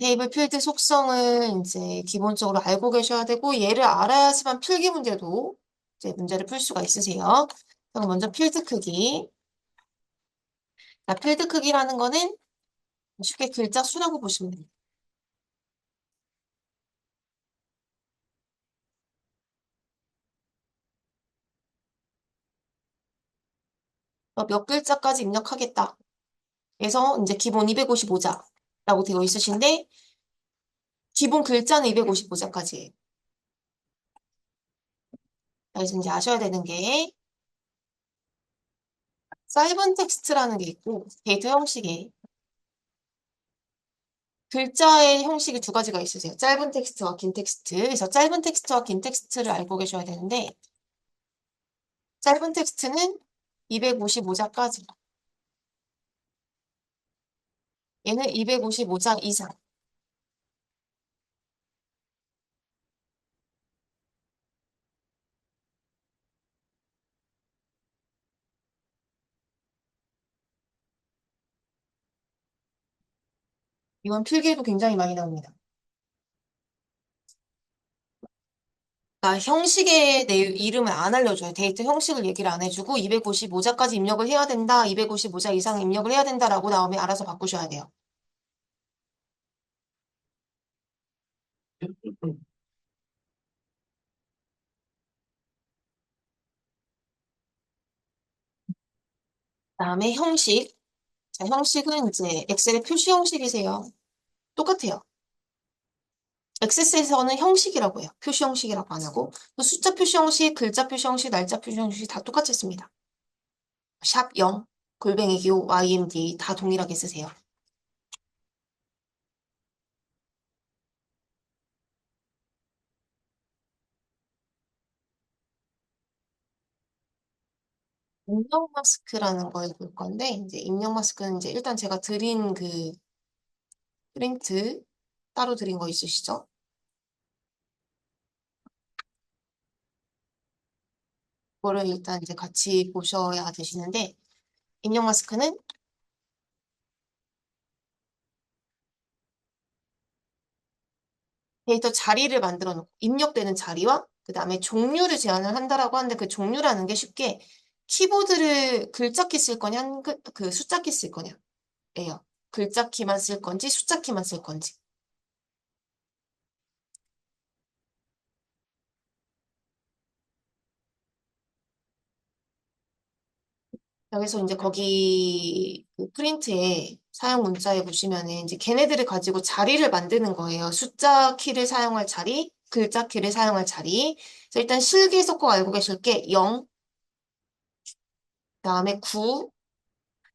테이블 필드 속성을 이제 기본적으로 알고 계셔야 되고, 얘를 알아야지만 필기 문제도 이제 문제를 풀 수가 있으세요. 그럼 먼저 필드 크기. 자, 필드 크기라는 거는 쉽게 글자 수라고 보시면 됩니다. 몇 글자까지 입력하겠다. 그래서 이제 기본 255자라고 되어 있으신데, 기본 글자는 255자까지예요. 그래서 이제 아셔야 되는 게, 짧은 텍스트라는 게 있고, 데이터 형식에 글자의 형식이 두 가지가 있으세요. 짧은 텍스트와 긴 텍스트. 그래서 짧은 텍스트와 긴 텍스트를 알고 계셔야 되는데, 짧은 텍스트는 255자까지. 얘는 255자 이상. 이건 필기에도 굉장히 많이 나옵니다. 그러니까 형식의 이름을 안 알려줘요. 데이터 형식을 얘기를 안 해주고 255자까지 입력을 해야 된다. 255자 이상 입력을 해야 된다라고 나오면 알아서 바꾸셔야 돼요. 그다음에 형식. 자, 형식은 이제 엑셀의 표시 형식이세요. 똑같아요. 엑세스에서는 형식이라고 해요. 표시 형식이라고 안 하고. 또 숫자 표시 형식, 글자 표시 형식, 날짜 표시 형식 다 똑같이 씁니다. 샵 0, 골뱅이 기호, YMD 다 동일하게 쓰세요. 입력 마스크라는 걸 볼 건데, 이제 입력 마스크는 이제 일단 제가 드린 그 프린트 따로 드린 거 있으시죠? 그거를 일단 이제 같이 보셔야 되시는데, 입력 마스크는 데이터 자리를 만들어 놓고, 입력되는 자리와 그 다음에 종류를 제한을 한다라고 하는데 그 종류라는 게 쉽게 키보드를 글자 키 쓸 거냐, 그 숫자 키 쓸 거냐, 예요. 글자 키만 쓸 건지, 숫자 키만 쓸 건지. 여기서 이제 거기 그 프린트에 사용 문자에 보시면은 이제 걔네들을 가지고 자리를 만드는 거예요. 숫자 키를 사용할 자리, 글자 키를 사용할 자리. 그래서 일단 실기에서 꼭 알고 계실 게 0, 그다음에 9.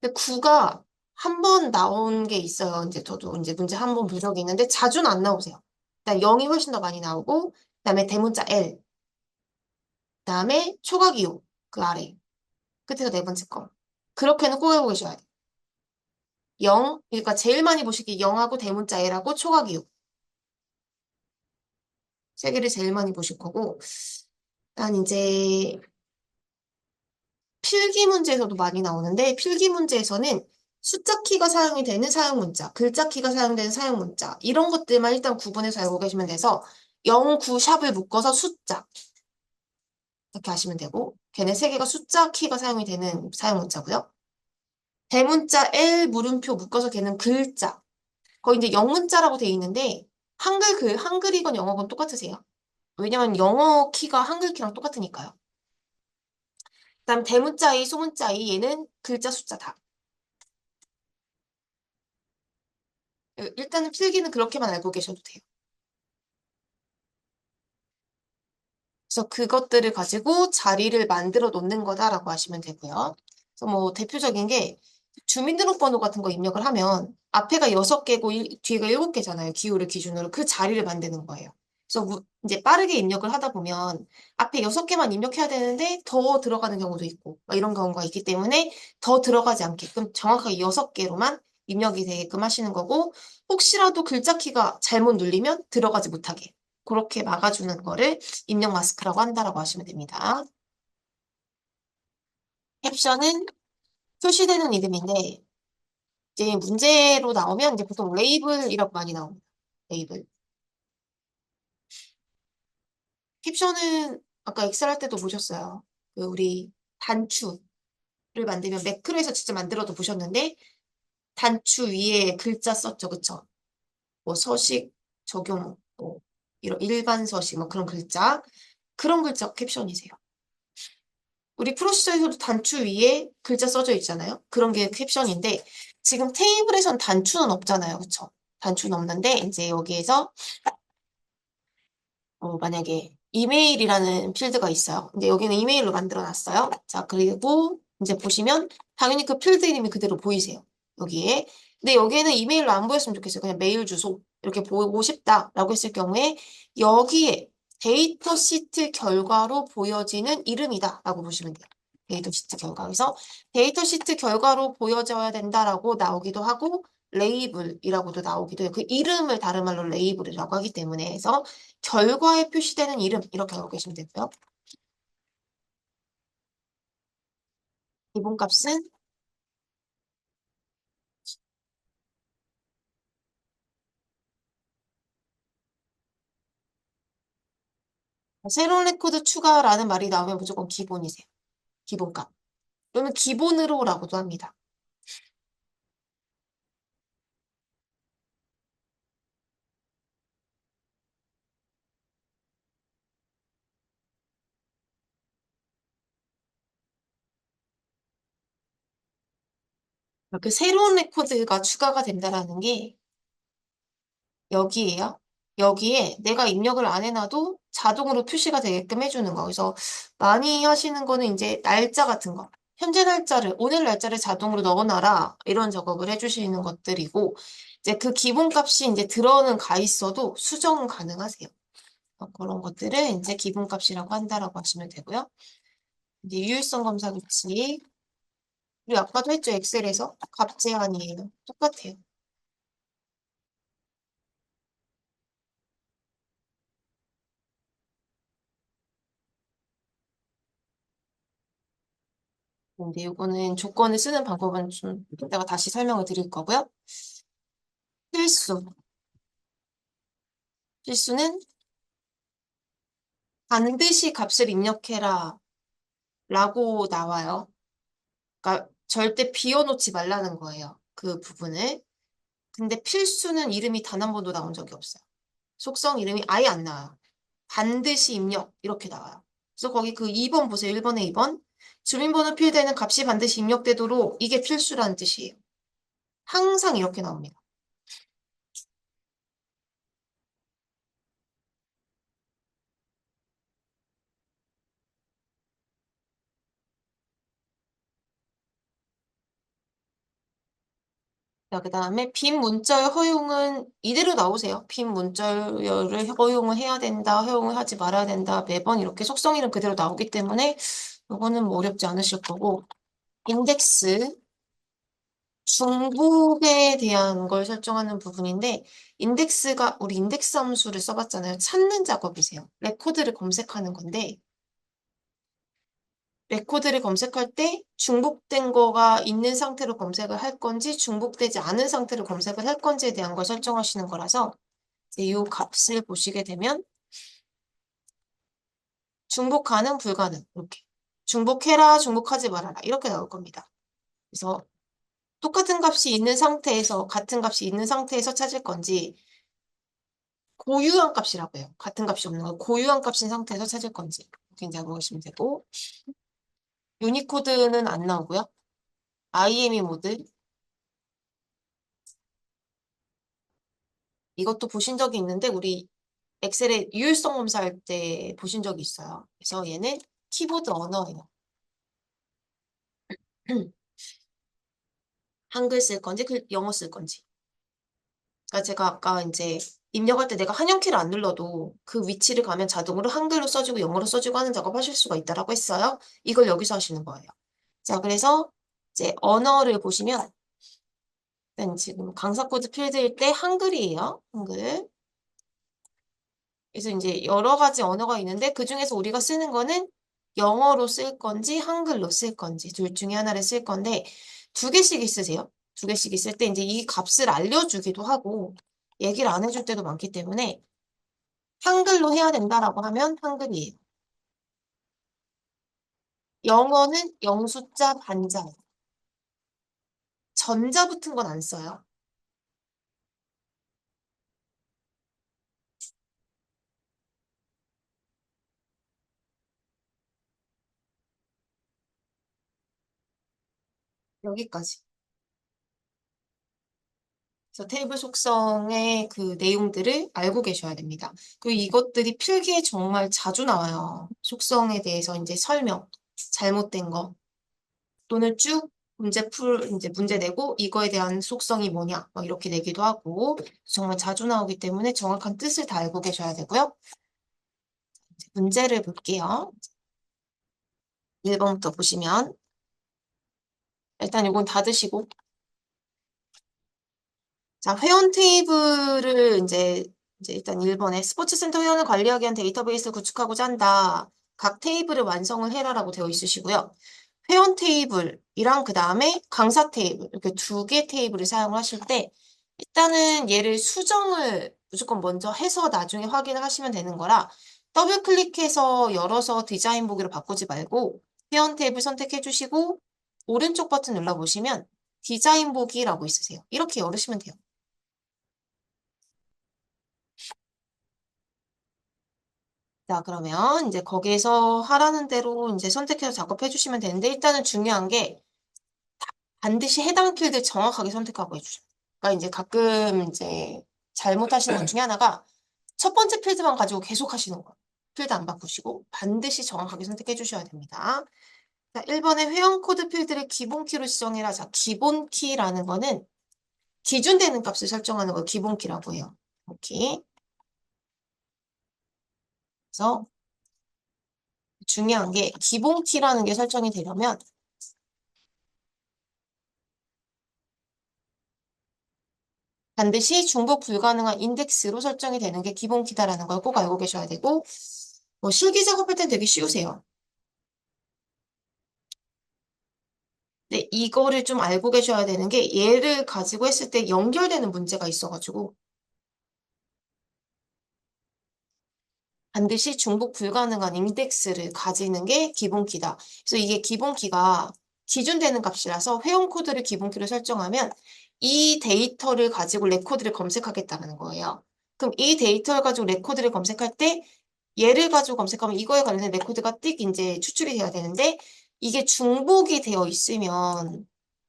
근데 9가 한 번 나온 게 있어요. 이제 저도 이제 문제 한 번 본 적이 있는데 자주는 안 나오세요. 일단 0이 훨씬 더 많이 나오고, 그다음에 대문자 L, 그다음에 초각 이오 그 아래 끝에서 네 번째 거. 그렇게는 꼭 알고 계셔야 돼요. 0, 그러니까 제일 많이 보시기 0하고 대문자 L하고 초각 이오 세 개를 제일 많이 보실 거고, 난 이제 필기 문제에서도 많이 나오는데 필기 문제에서는 숫자 키가 사용이 되는 사용 문자, 글자 키가 사용되는 사용 문자 이런 것들만 일단 구분해서 알고 계시면 돼서 0, 9 샵을 묶어서 숫자 이렇게 하시면 되고 걔네 세 개가 숫자 키가 사용이 되는 사용 문자고요. 대문자 L 물음표 묶어서 걔는 글자. 거기 이제 영문자라고 돼 있는데 한글이건 영어건 똑같으세요. 왜냐면 영어 키가 한글 키랑 똑같으니까요. 그다음 대문자 A, 소문자 A 얘는 글자 숫자 다. 일단은 필기는 그렇게만 알고 계셔도 돼요. 그래서 그것들을 가지고 자리를 만들어 놓는 거다라고 하시면 되고요. 그래서 뭐 대표적인 게 주민등록번호 같은 거 입력을 하면 앞에가 6개고 뒤가 7개잖아요. 기호를 기준으로 그 자리를 만드는 거예요. 그래서 이제 빠르게 입력을 하다 보면 앞에 6개만 입력해야 되는데 더 들어가는 경우도 있고 막 이런 경우가 있기 때문에 더 들어가지 않게끔 정확하게 6개로만 입력이 되게끔 하시는 거고 혹시라도 글자 키가 잘못 눌리면 들어가지 못하게 그렇게 막아주는 거를 입력 마스크라고 한다라고 하시면 됩니다. 캡션은 표시되는 이름인데 이제 문제로 나오면 이제 보통 레이블이라고 많이 나옵니다. 레이블. 캡션은 아까 엑셀 할 때도 보셨어요. 그 우리 단추를 만들면 매크로에서 직접 만들어도 보셨는데 단추 위에 글자 썼죠, 그쵸? 뭐 서식 적용, 뭐 이런 일반 서식, 뭐 그런 글자 캡션이세요. 우리 프로시저에서도 단추 위에 글자 써져 있잖아요. 그런 게 캡션인데 지금 테이블에선 단추는 없잖아요, 그쵸? 단추는 없는데 이제 여기에서 만약에 이메일이라는 필드가 있어요. 근데 여기는 이메일로 만들어 놨어요. 자, 그리고 이제 보시면 당연히 그 필드 이름이 그대로 보이세요. 여기에. 근데 여기에는 이메일로 안 보였으면 좋겠어요. 그냥 메일 주소 이렇게 보고 싶다라고 했을 경우에 여기에 데이터 시트 결과로 보여지는 이름이다라고 보시면 돼요. 데이터 시트 결과. 그래서 데이터 시트 결과로 보여져야 된다라고 나오기도 하고 레이블이라고도 나오기도 해요. 그 이름을 다른 말로 레이블이라고 하기 때문에 해서 결과에 표시되는 이름 이렇게 알고 계시면 되고요. 기본값은 새로운 레코드 추가라는 말이 나오면 무조건 기본이세요. 기본값. 그러면 기본으로라고도 합니다. 그 새로운 레코드가 추가가 된다라는 게 여기에요. 여기에 내가 입력을 안 해놔도 자동으로 표시가 되게끔 해주는 거. 그래서 많이 하시는 거는 이제 날짜 같은 거. 현재 날짜를, 오늘 날짜를 자동으로 넣어놔라. 이런 작업을 해주시는 것들이고, 이제 그 기본값이 이제 들어는 가 있어도 수정 가능하세요. 그런 것들을 이제 기본값이라고 한다라고 하시면 되고요. 이제 유일성 검사 규칙. 그리고 아까도 했죠. 엑셀에서 값 제한이에요. 똑같아요. 근데 이거는 조건을 쓰는 방법은 좀 이따가 다시 설명을 드릴 거고요. 필수. 필수는 반드시 값을 입력해라 라고 나와요. 그러니까 절대 비워놓지 말라는 거예요. 그 부분을. 근데 필수는 이름이 단 한 번도 나온 적이 없어요. 속성 이름이 아예 안 나와요. 반드시 입력 이렇게 나와요. 그래서 거기 그 2번 보세요. 1번에 2번. 주민번호 필드에는 값이 반드시 입력되도록 이게 필수라는 뜻이에요. 항상 이렇게 나옵니다. 자, 그다음에 빈 문자의 허용은 이대로 나오세요. 빈 문자열을 허용을 해야 된다, 허용을 하지 말아야 된다. 매번 이렇게 속성 이름 그대로 나오기 때문에 이거는 뭐 어렵지 않으실 거고. 인덱스, 중복에 대한 걸 설정하는 부분인데 인덱스가 우리 인덱스 함수를 써봤잖아요. 찾는 작업이세요. 레코드를 검색하는 건데 레코드를 검색할 때 중복된 거가 있는 상태로 검색을 할 건지 중복되지 않은 상태로 검색을 할 건지에 대한 걸 설정하시는 거라서 이제 이 값을 보시게 되면 중복 가능, 불가능 이렇게 중복해라, 중복하지 말아라 이렇게 나올 겁니다. 그래서 똑같은 값이 있는 상태에서 같은 값이 있는 상태에서 찾을 건지 고유한 값이라고 해요. 같은 값이 없는 거 고유한 값인 상태에서 찾을 건지 굉장히 보시면 되고 유니코드는 안 나오고요. IME 모드 이것도 보신 적이 있는데 우리 엑셀의 유일성 검사할 때 보신 적이 있어요. 그래서 얘는 키보드 언어예요. 한글 쓸 건지 영어 쓸 건지. 그러니까 제가 아까 이제 입력할 때 내가 한영키를 안 눌러도 그 위치를 가면 자동으로 한글로 써지고 영어로 써지고 하는 작업 하실 수가 있다라고 했어요. 이걸 여기서 하시는 거예요. 자, 그래서 이제 언어를 보시면 일단 지금 강사 코드 필드일 때 한글이에요. 한글. 그래서 이제 여러 가지 언어가 있는데 그중에서 우리가 쓰는 거는 영어로 쓸 건지 한글로 쓸 건지 둘 중에 하나를 쓸 건데 두 개씩 있으세요. 두 개씩 있을 때 이제 이 값을 알려주기도 하고 얘기를 안 해줄 때도 많기 때문에 한글로 해야 된다라고 하면 한글이에요. 영어는 영숫자 반자. 전자 붙은 건 안 써요. 여기까지. 그래서 테이블 속성의 그 내용들을 알고 계셔야 됩니다. 그리고 이것들이 필기에 정말 자주 나와요. 속성에 대해서 이제 설명, 잘못된 거, 또는 쭉 이제 문제 내고 이거에 대한 속성이 뭐냐, 막 이렇게 내기도 하고 정말 자주 나오기 때문에 정확한 뜻을 다 알고 계셔야 되고요. 이제 문제를 볼게요. 1번부터 보시면 일단 이건 닫으시고 자, 회원 테이블을 이제 일단 1번에 스포츠센터 회원을 관리하기 위한 데이터베이스를 구축하고자 한다. 각 테이블을 완성을 해라라고 되어 있으시고요. 회원 테이블이랑 그 다음에 강사 테이블 이렇게 두 개 테이블을 사용을 하실 때 일단은 얘를 수정을 무조건 먼저 해서 나중에 확인을 하시면 되는 거라 더블 클릭해서 열어서 디자인 보기로 바꾸지 말고 회원 테이블 선택해 주시고 오른쪽 버튼 눌러보시면 디자인 보기라고 있으세요. 이렇게 열으시면 돼요. 자, 그러면 이제 거기에서 하라는 대로 이제 선택해서 작업해 주시면 되는데 일단은 중요한 게 반드시 해당 필드 정확하게 선택하고 해주세요. 그러니까 이제 가끔 이제 잘못하시는 것 중에 하나가 첫 번째 필드만 가지고 계속 하시는 거예요. 필드 안 바꾸시고 반드시 정확하게 선택해 주셔야 됩니다. 자, 1번에 회원 코드 필드를 기본 키로 지정해라. 자, 기본 키라는 거는 기준되는 값을 설정하는 걸 기본 키라고 해요. 오케이. 그래서 중요한 게 기본 키라는 게 설정이 되려면 반드시 중복 불가능한 인덱스로 설정이 되는 게 기본 키다라는 걸 꼭 알고 계셔야 되고, 뭐 실기 작업할 땐 되게 쉬우세요. 근데 이거를 좀 알고 계셔야 되는 게 얘를 가지고 했을 때 연결되는 문제가 있어가지고 반드시 중복 불가능한 인덱스를 가지는 게 기본 키다. 그래서 이게 기본 키가 기준되는 값이라서 회원 코드를 기본 키로 설정하면 이 데이터를 가지고 레코드를 검색하겠다는 거예요. 그럼 이 데이터를 가지고 레코드를 검색할 때 얘를 가지고 검색하면 이거에 관련된 레코드가 띡 이제 추출이 돼야 되는데 이게 중복이 되어 있으면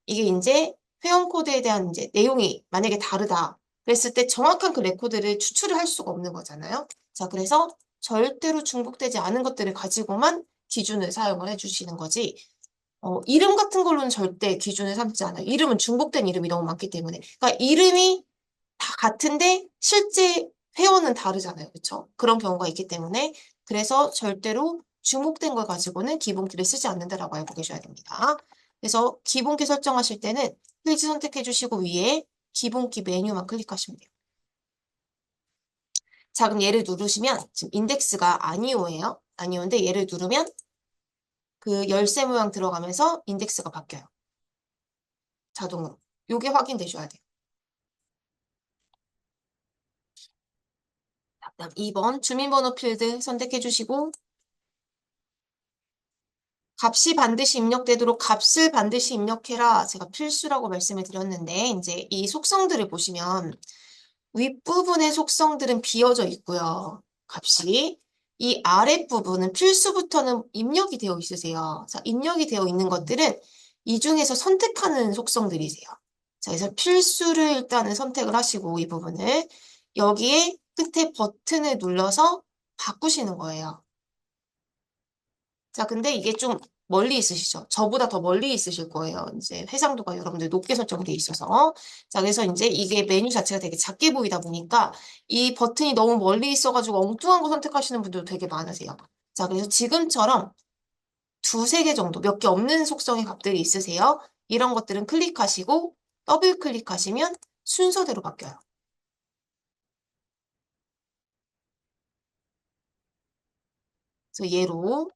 이게 이제 회원 코드에 대한 이제 내용이 만약에 다르다. 그랬을 때 정확한 그 레코드를 추출을 할 수가 없는 거잖아요. 자, 그래서 절대로 중복되지 않은 것들을 가지고만 기준을 사용을 해주시는 거지. 이름 같은 걸로는 절대 기준을 삼지 않아요. 이름은 중복된 이름이 너무 많기 때문에. 그러니까 이름이 다 같은데 실제 회원은 다르잖아요. 그렇죠? 그런 경우가 있기 때문에 그래서 절대로 중복된 걸 가지고는 기본키를 쓰지 않는다라고 알고 계셔야 됩니다. 그래서 기본키 설정하실 때는 페이지 선택해 주시고 위에 기본키 메뉴만 클릭하시면 돼요. 자, 그럼 얘를 누르시면 지금 인덱스가 아니오예요. 아니오인데 얘를 누르면 그 열쇠 모양 들어가면서 인덱스가 바뀌어요. 자동으로. 요게 확인되셔야 돼요. 그다음 2번 주민번호 필드 선택해 주시고 값이 반드시 입력되도록 값을 반드시 입력해라. 제가 필수라고 말씀을 드렸는데 이제 이 속성들을 보시면 윗부분의 속성들은 비어져 있고요. 값이. 이 아랫부분은 필수부터는 입력이 되어 있으세요. 자, 입력이 되어 있는 것들은 이 중에서 선택하는 속성들이세요. 자, 그래서 필수를 일단은 선택을 하시고 이 부분을 여기에 끝에 버튼을 눌러서 바꾸시는 거예요. 자, 근데 이게 좀 멀리 있으시죠? 저보다 더 멀리 있으실 거예요. 이제 해상도가 여러분들 높게 설정돼 있어서. 자, 그래서 이제 이게 메뉴 자체가 되게 작게 보이다 보니까 이 버튼이 너무 멀리 있어가지고 엉뚱한 거 선택하시는 분들도 되게 많으세요. 자, 그래서 지금처럼 두세 개 정도, 몇 개 없는 속성의 값들이 있으세요. 이런 것들은 클릭하시고 더블 클릭하시면 순서대로 바뀌어요. 그래서 얘로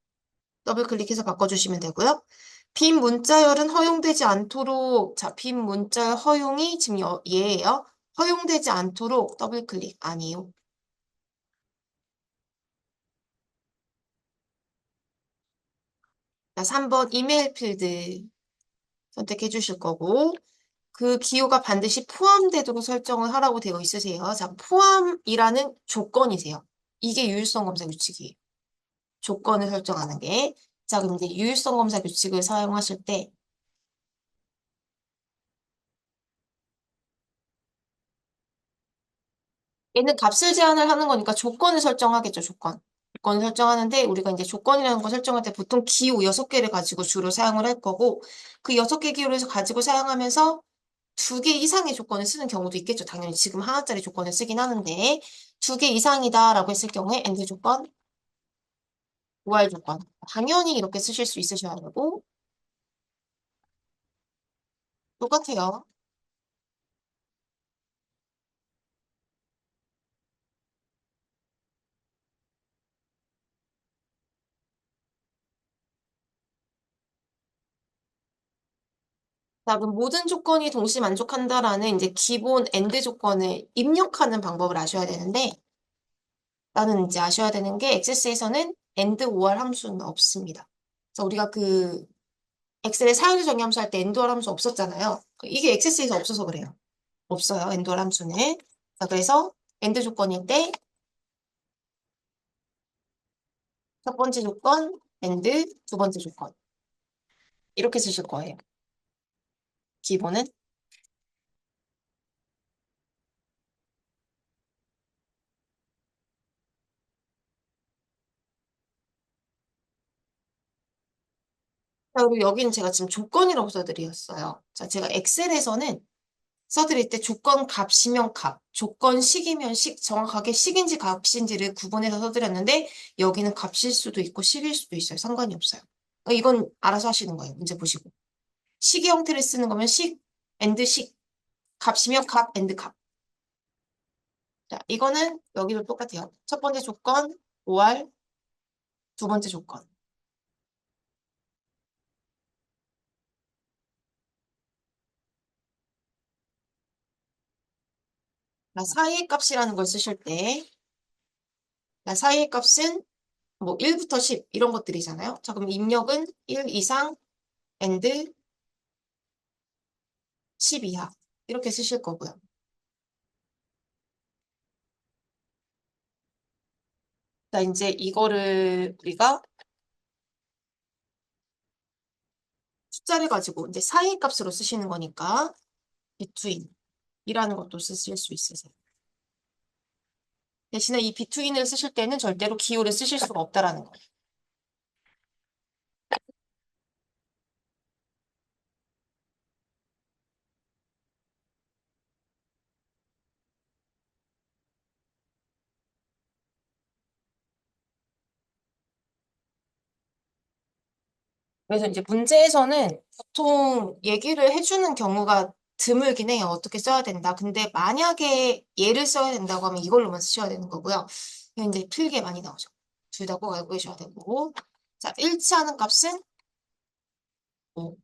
더블 클릭해서 바꿔주시면 되고요. 빈 문자열은 허용되지 않도록, 자, 빈 문자열 허용이 지금 얘예요. 허용되지 않도록 더블 클릭 아니요. 자, 3번 이메일 필드 선택해 주실 거고, 그 기호가 반드시 포함되도록 설정을 하라고 되어 있으세요. 자, 포함이라는 조건이세요. 이게 유일성 검사 규칙이에요. 조건을 설정하는 게. 자, 그럼 이제 유일성 검사 규칙을 사용하실 때 얘는 값을 제한을 하는 거니까 조건을 설정하겠죠, 조건. 조건을 설정하는데 우리가 이제 조건이라는 거 설정할 때 보통 기호 6개를 가지고 주로 사용을 할 거고 그 6개 기호를 가지고 사용하면서 2개 이상의 조건을 쓰는 경우도 있겠죠. 당연히 지금 하나짜리 조건을 쓰긴 하는데 2개 이상이다라고 했을 경우에 AND 조건, OR 조건. 당연히 이렇게 쓰실 수 있으셔야 되고 똑같아요. 자, 그럼 모든 조건이 동시 만족한다라는 이제 기본 AND 조건을 입력하는 방법을 아셔야 되는데 나는 이제 아셔야 되는 게 엑세스에서는 AND OR 함수는 없습니다. 그래서 우리가 그 엑셀의 사용자 정의함수 할 때 AND OR 함수 없었잖아요. 이게 엑세스에서 없어서 그래요. 없어요. AND OR 함수는. 자, 그래서 AND 조건일 때 첫 번째 조건 AND 두 번째 조건 이렇게 쓰실 거예요. 기본은. 자, 그리고 여기는 제가 지금 조건이라고 써드렸어요. 자, 제가 엑셀에서는 써드릴 때 조건 값이면 값, 조건 식이면 식, 정확하게 식인지 값인지를 구분해서 써드렸는데 여기는 값일 수도 있고 식일 수도 있어요. 상관이 없어요. 이건 알아서 하시는 거예요. 문제 보시고. 식의 형태를 쓰는 거면 식, 엔드 식, 값이면 값, 엔드 값. 자, 이거는 여기도 똑같아요. 첫 번째 조건, OR, 두 번째 조건. 자, 사이의 값이라는 걸 쓰실 때, 자, 사이의 값은 뭐 1부터 10 이런 것들이잖아요. 자, 그럼 입력은 1 이상, 엔드 10 이하. 이렇게 쓰실 거고요. 자, 이제 이거를 우리가 숫자를 가지고 이제 사이 값으로 쓰시는 거니까 between이라는 것도 쓰실 수 있으세요. 대신에 이 between을 쓰실 때는 절대로 기호를 쓰실 수가 없다라는 거예요. 그래서 이제 문제에서는 보통 얘기를 해주는 경우가 드물긴 해요. 어떻게 써야 된다. 근데 만약에 얘를 써야 된다고 하면 이걸로만 쓰셔야 되는 거고요. 이게 이제 필기에 많이 나오죠. 둘 다 꼭 알고 계셔야 되고. 자, 일치하는 값은 뭐,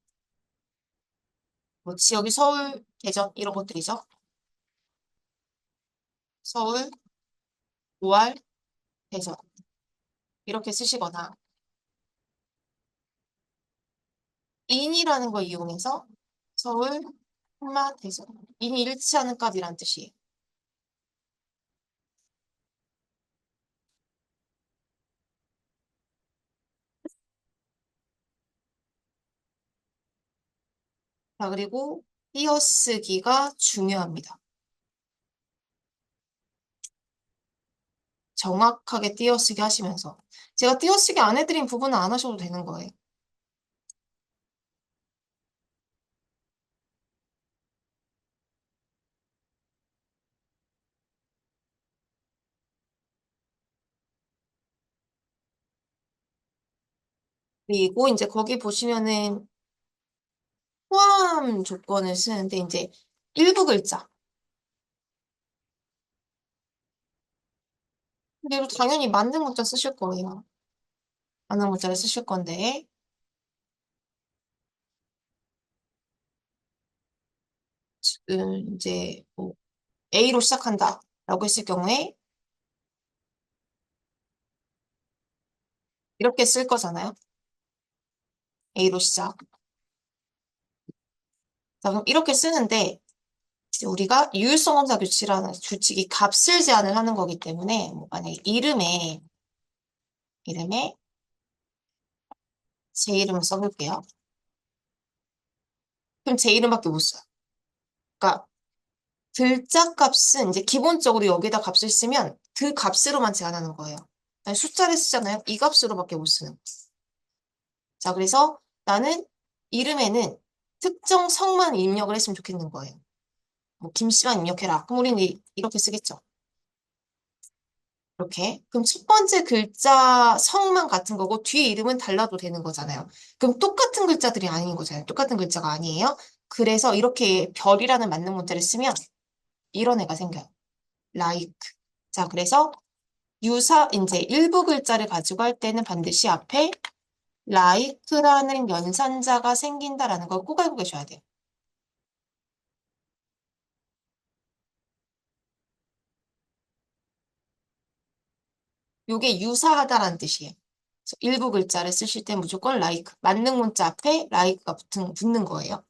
뭐 지역이 서울, 대전 이런 것들이죠. 서울, 오알, 대전 이렇게 쓰시거나 인이라는 걸 이용해서 서울, 한마, 대전 인이 일치하는 값이란 뜻이에요. 자, 그리고 띄어쓰기가 중요합니다. 정확하게 띄어쓰기 하시면서 제가 띄어쓰기 안 해드린 부분은 안 하셔도 되는 거예요. 그리고 이제 거기 보시면은 포함 조건을 쓰는데 이제 일부 글자 그리고 당연히 맞는 문자 쓰실 거예요. 맞는 문자를 쓰실 건데 이제 뭐 A로 시작한다라고 했을 경우에 이렇게 쓸 거잖아요. A로 시작. 자, 그럼 이렇게 쓰는데 이제 우리가 유율성 검사 규칙이라는 규칙이 값을 제한을 하는 거기 때문에 뭐 만약에 이름에 제 이름을 써볼게요. 그럼 제 이름밖에 못 써요. 그러니까 글자 값은 이제 기본적으로 여기다 값을 쓰면 그 값으로만 제한하는 거예요. 아니, 숫자를 쓰잖아요. 이 값으로밖에 못 쓰는 거예요. 자, 그래서 나는 이름에는 특정 성만 입력을 했으면 좋겠는 거예요. 뭐 김씨만 입력해라. 그럼 우리는 이렇게 쓰겠죠. 이렇게. 그럼 첫 번째 글자 성만 같은 거고 뒤에 이름은 달라도 되는 거잖아요. 그럼 똑같은 글자들이 아닌 거잖아요. 똑같은 글자가 아니에요. 그래서 이렇게 별이라는 만능 문자를 쓰면 이런 애가 생겨요. like. 자, 그래서 이제 일부 글자를 가지고 할 때는 반드시 앞에 like라는 연산자가 생긴다라는 걸 꼭 알고 계셔야 돼요. 요게 유사하다라는 뜻이에요. 그래서 일부 글자를 쓰실 때 무조건 like, 만능 문자 앞에 like가 붙는 거예요.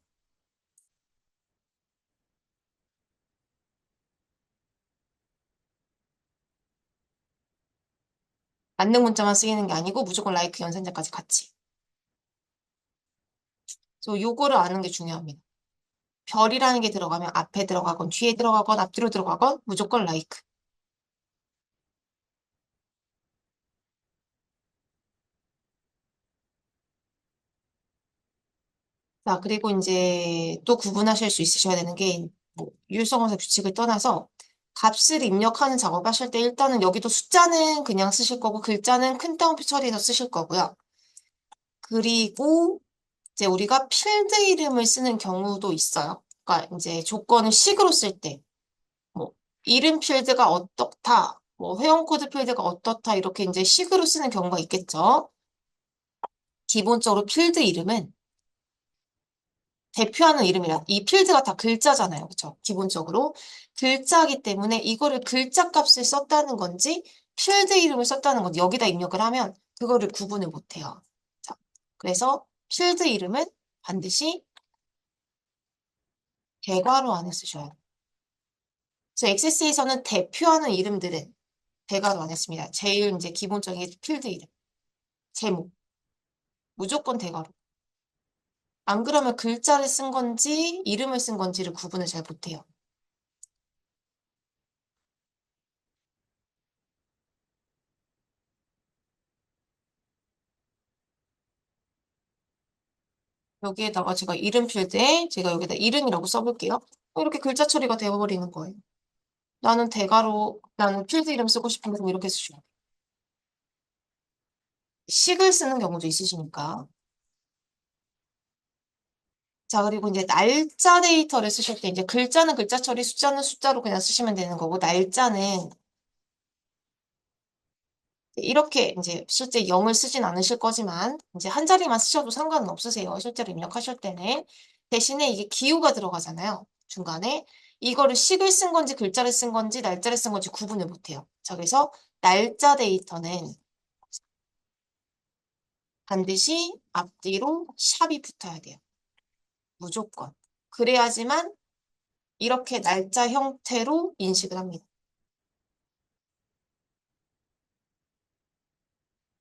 만능 문자만 쓰이는 게 아니고 무조건 like 연산자까지 같이. 그래서 요거를 아는 게 중요합니다. 별이라는 게 들어가면 앞에 들어가건 뒤에 들어가건 앞뒤로 들어가건 무조건 like. 자, 그리고 이제 또 구분하실 수 있으셔야 되는 게, 뭐, 유효성검사 규칙을 떠나서 값을 입력하는 작업하실 때 일단은 여기도 숫자는 그냥 쓰실 거고, 글자는 큰 따옴표 처리해서 쓰실 거고요. 그리고 이제 우리가 필드 이름을 쓰는 경우도 있어요. 그러니까 이제 조건을 식으로 쓸 때, 뭐, 이름 필드가 어떻다, 뭐, 회원 코드 필드가 어떻다, 이렇게 이제 식으로 쓰는 경우가 있겠죠. 기본적으로 필드 이름은 대표하는 이름이라 이 필드가 다 글자잖아요. 그렇죠? 기본적으로 글자이기 때문에 이거를 글자 값을 썼다는 건지 필드 이름을 썼다는 건지 여기다 입력을 하면 그거를 구분을 못 해요. 자, 그래서 필드 이름은 반드시 대괄호 안에 쓰셔야 돼요. 그래서 엑세스에서는 대표하는 이름들은 대괄호 안에 씁니다. 제일 이제 기본적인 게 필드 이름, 제목 무조건 대괄호. 안 그러면 글자를 쓴 건지 이름을 쓴 건지를 구분을 잘 못해요. 여기에다가 제가 이름 필드에 제가 여기다 이름이라고 써볼게요. 이렇게 글자 처리가 되어버리는 거예요. 나는 필드 이름 쓰고 싶은데 그럼 이렇게 쓰죠. 식을 쓰는 경우도 있으시니까. 자, 그리고 이제 날짜 데이터를 쓰실 때 이제 글자는 글자 처리, 숫자는 숫자로 그냥 쓰시면 되는 거고, 날짜는 이렇게 이제 실제 0을 쓰진 않으실 거지만, 이제 한 자리만 쓰셔도 상관은 없으세요. 실제로 입력하실 때는. 대신에 이게 기호가 들어가잖아요. 중간에. 이거를 식을 쓴 건지 글자를 쓴 건지 날짜를 쓴 건지 구분을 못 해요. 자, 그래서 날짜 데이터는 반드시 앞뒤로 샵이 붙어야 돼요. 무조건. 그래야지만 이렇게 날짜 형태로 인식을 합니다.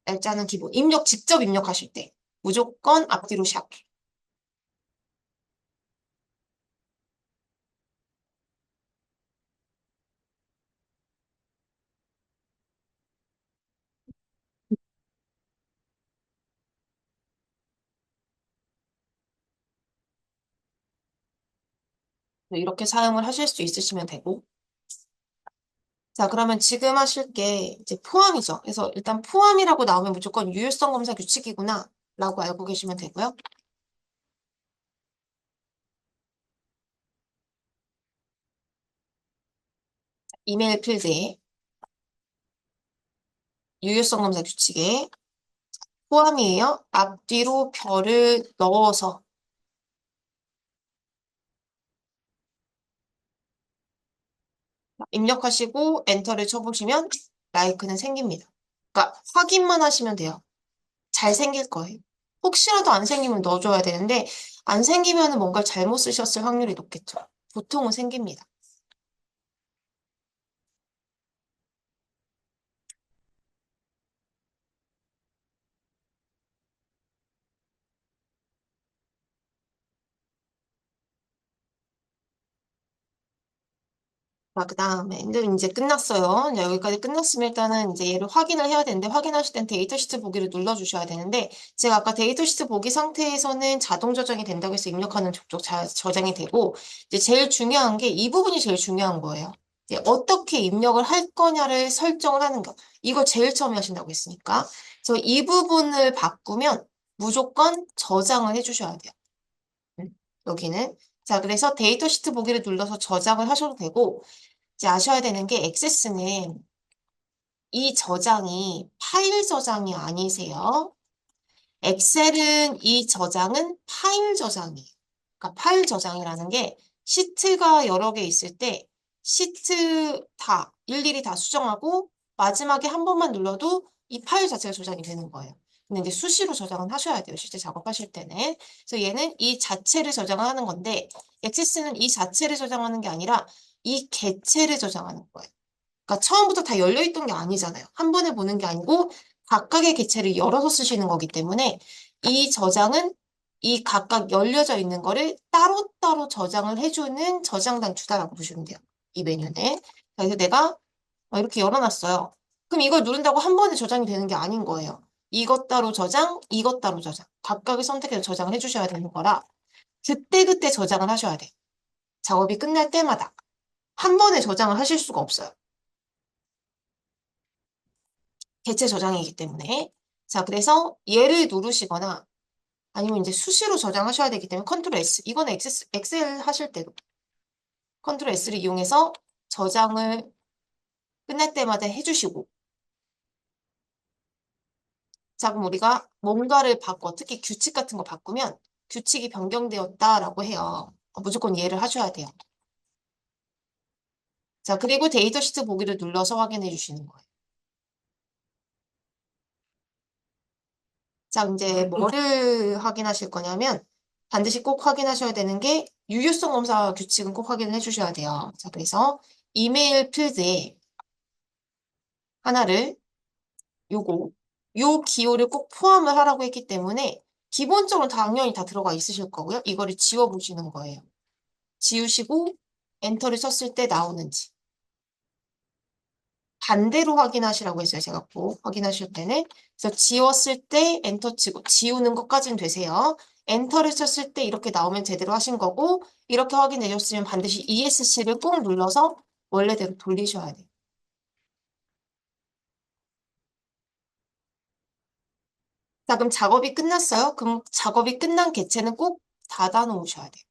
날짜는 기본. 직접 입력하실 때 무조건 앞뒤로 샵. 이렇게 사용을 하실 수 있으시면 되고. 자, 그러면 지금 하실 게 이제 포함이죠. 그래서 일단 포함이라고 나오면 무조건 유효성 검사 규칙이구나 라고 알고 계시면 되고요. 이메일 필드에 유효성 검사 규칙에 포함이에요. 앞뒤로 별을 넣어서 입력하시고 엔터를 쳐보시면 라이크는 생깁니다. 그러니까 확인만 하시면 돼요. 잘 생길 거예요. 혹시라도 안 생기면 넣어줘야 되는데 안 생기면 뭔가 잘못 쓰셨을 확률이 높겠죠. 보통은 생깁니다. 자, 그 다음에 이제 끝났어요. 이제 여기까지 끝났으면 일단은 이제 얘를 확인을 해야 되는데 확인하실 땐 데이터 시트 보기를 눌러주셔야 되는데 제가 아까 데이터 시트 보기 상태에서는 자동 저장이 된다고 해서 입력하는 족족 저장이 되고 이제 제일 중요한 게 이 부분이 제일 중요한 거예요. 이제 어떻게 입력을 할 거냐를 설정을 하는 거. 이거 제일 처음에 하신다고 했으니까. 그래서 이 부분을 바꾸면 무조건 저장을 해주셔야 돼요. 여기는. 자, 그래서 데이터 시트 보기를 눌러서 저장을 하셔도 되고 이제 아셔야 되는 게 액세스는 이 저장이 파일 저장이 아니세요. 엑셀은 이 저장은 파일 저장이에요. 그러니까 파일 저장이라는 게 시트가 여러 개 있을 때 시트 다 일일이 다 수정하고 마지막에 한 번만 눌러도 이 파일 자체가 저장이 되는 거예요. 근데 이제 수시로 저장은 하셔야 돼요. 실제 작업하실 때는. 그래서 얘는 이 자체를 저장하는 건데 액세스는 이 자체를 저장하는 게 아니라 이 개체를 저장하는 거예요. 그러니까 처음부터 다 열려있던 게 아니잖아요. 한 번에 보는 게 아니고 각각의 개체를 열어서 쓰시는 거기 때문에 이 저장은 이 각각 열려져 있는 거를 따로따로 저장을 해주는 저장 단추다라고 보시면 돼요. 이 메뉴는. 자, 그래서 내가 이렇게 열어놨어요. 그럼 이걸 누른다고 한 번에 저장이 되는 게 아닌 거예요. 이것 따로 저장, 이것 따로 저장. 각각을 선택해서 저장을 해주셔야 되는 거라 그때그때 저장을 하셔야 돼요. 작업이 끝날 때마다. 한 번에 저장을 하실 수가 없어요. 개체 저장이기 때문에. 자, 그래서 얘를 누르시거나 아니면 이제 수시로 저장하셔야 되기 때문에 컨트롤 S. 이거는 엑셀 하실 때도 컨트롤 S를 이용해서 저장을 끝날 때마다 해주시고. 자, 그럼 우리가 뭔가를 바꿔, 특히 규칙 같은 거 바꾸면 규칙이 변경되었다라고 해요. 무조건 얘를 하셔야 돼요. 자, 그리고 데이터 시트 보기를 눌러서 확인해 주시는 거예요. 자, 이제 뭐를 확인하실 거냐면 반드시 꼭 확인하셔야 되는 게 유효성 검사 규칙은 꼭 확인을 해주셔야 돼요. 자, 그래서 이메일 필드에 하나를 요거 요 기호를 꼭 포함을 하라고 했기 때문에 기본적으로 당연히 다 들어가 있으실 거고요. 이거를 지워 보시는 거예요. 지우시고 엔터를 쳤을 때 나오는지 반대로 확인하시라고 했어요. 제가 꼭 확인하실 때는. 그래서 지웠을 때 엔터 치고 지우는 것까지는 되세요. 엔터를 쳤을 때 이렇게 나오면 제대로 하신 거고 이렇게 확인되셨으면 반드시 ESC를 꼭 눌러서 원래대로 돌리셔야 돼요. 자, 그럼 작업이 끝났어요? 그럼 작업이 끝난 개체는 꼭 닫아 놓으셔야 돼요.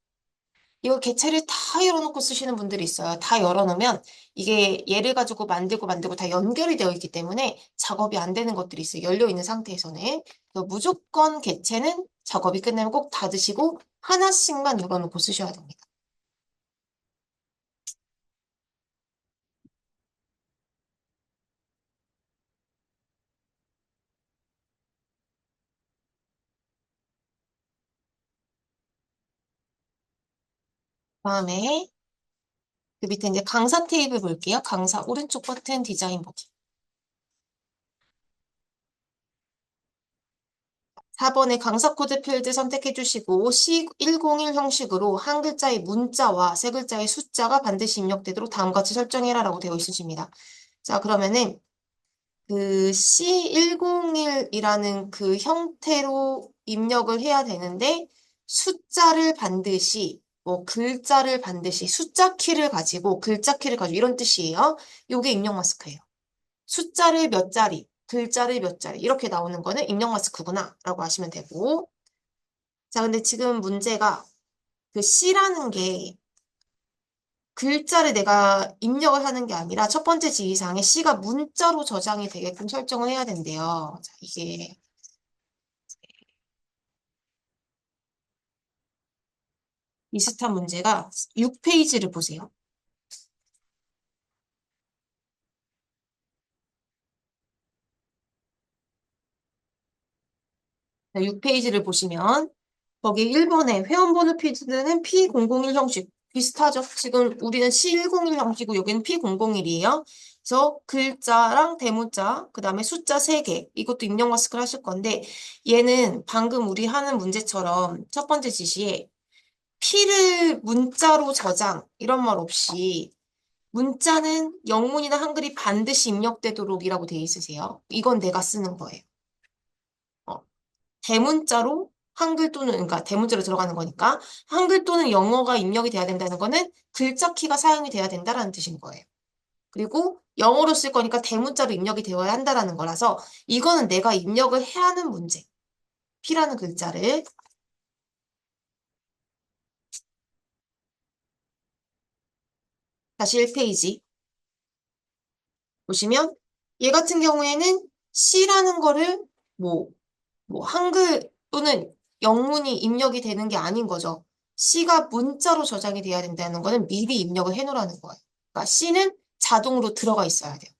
이거 개체를 다 열어놓고 쓰시는 분들이 있어요. 다 열어놓으면 이게 얘를 가지고 만들고 다 연결이 되어 있기 때문에 작업이 안 되는 것들이 있어요. 열려있는 상태에서는. 그래서 무조건 개체는 작업이 끝나면 꼭 닫으시고 하나씩만 눌러놓고 쓰셔야 됩니다. 다음에 그 밑에 이제 강사 테이블 볼게요. 강사 오른쪽 버튼 디자인 보기. 4번에 강사 코드 필드 선택해 주시고 C101 형식으로 한 글자의 문자와 세 글자의 숫자가 반드시 입력되도록 다음과 같이 설정해라라고 되어 있으십니다. 자, 그러면은 그 C101이라는 그 형태로 입력을 해야 되는데 숫자를 반드시 글자를 반드시 숫자 키를 가지고 글자 키를 가지고 이런 뜻이에요. 요게 입력 마스크예요. 숫자를 몇 자리, 글자를 몇 자리 이렇게 나오는 거는 입력 마스크구나 라고 하시면 되고 자 근데 지금 문제가 그 C라는 게 글자를 내가 입력을 하는 게 아니라 첫 번째 지시사항에 C가 문자로 저장이 되게끔 설정을 해야 된대요. 자, 이게 비슷한 문제가 6페이지를 보세요. 6페이지를 보시면 거기 1번에 회원번호 필드는 P001 형식 비슷하죠? 지금 우리는 C101 형식이고 여기는 P001이에요. 그래서 글자랑 대문자, 그 다음에 숫자 3개 이것도 입력 마스크를 하실 건데 얘는 방금 우리 하는 문제처럼 첫 번째 지시에 P를 문자로 저장 이런 말 없이 문자는 영문이나 한글이 반드시 입력되도록이라고 돼 있으세요. 이건 내가 쓰는 거예요. 어, 대문자로 한글 또는 그러니까 대문자로 들어가는 거니까 한글 또는 영어가 입력이 돼야 된다는 거는 글자 키가 사용이 돼야 된다라는 뜻인 거예요. 그리고 영어로 쓸 거니까 대문자로 입력이 되어야 한다라는 거라서 이거는 내가 입력을 해야 하는 문제. P라는 글자를 다시 1페이지 보시면 얘 같은 경우에는 C라는 거를 뭐 한글 또는 영문이 입력이 되는 게 아닌 거죠. C가 문자로 저장이 돼야 된다는 거는 미리 입력을 해놓으라는 거예요. 그러니까 C는 자동으로 들어가 있어야 돼요.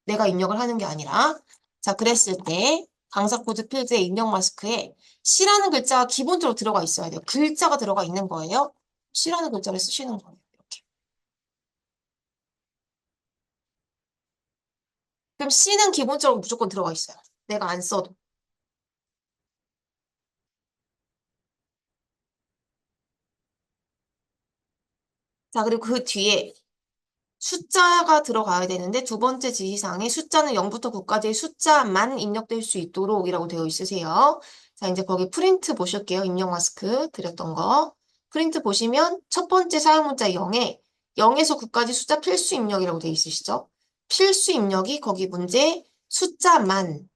내가 입력을 하는 게 아니라. 자, 그랬을 때 강사 코드 필드의 입력 마스크에 C라는 글자가 기본적으로 들어가 있어야 돼요. 글자가 들어가 있는 거예요. C라는 글자를 쓰시는 거예요. 이렇게. 그럼 C는 기본적으로 무조건 들어가 있어요. 내가 안 써도. 자, 그리고 그 뒤에 숫자가 들어가야 되는데 두 번째 지시사항에 숫자는 0부터 9까지의 숫자만 입력될 수 있도록이라고 되어 있으세요. 자, 이제 거기 프린트 보실게요. 입력 마스크 드렸던 거. 프린트 보시면 첫 번째 사용 문자 0에 0에서 9까지 숫자 필수 입력이라고 되어 있으시죠? 필수 입력이 거기 문제 숫자만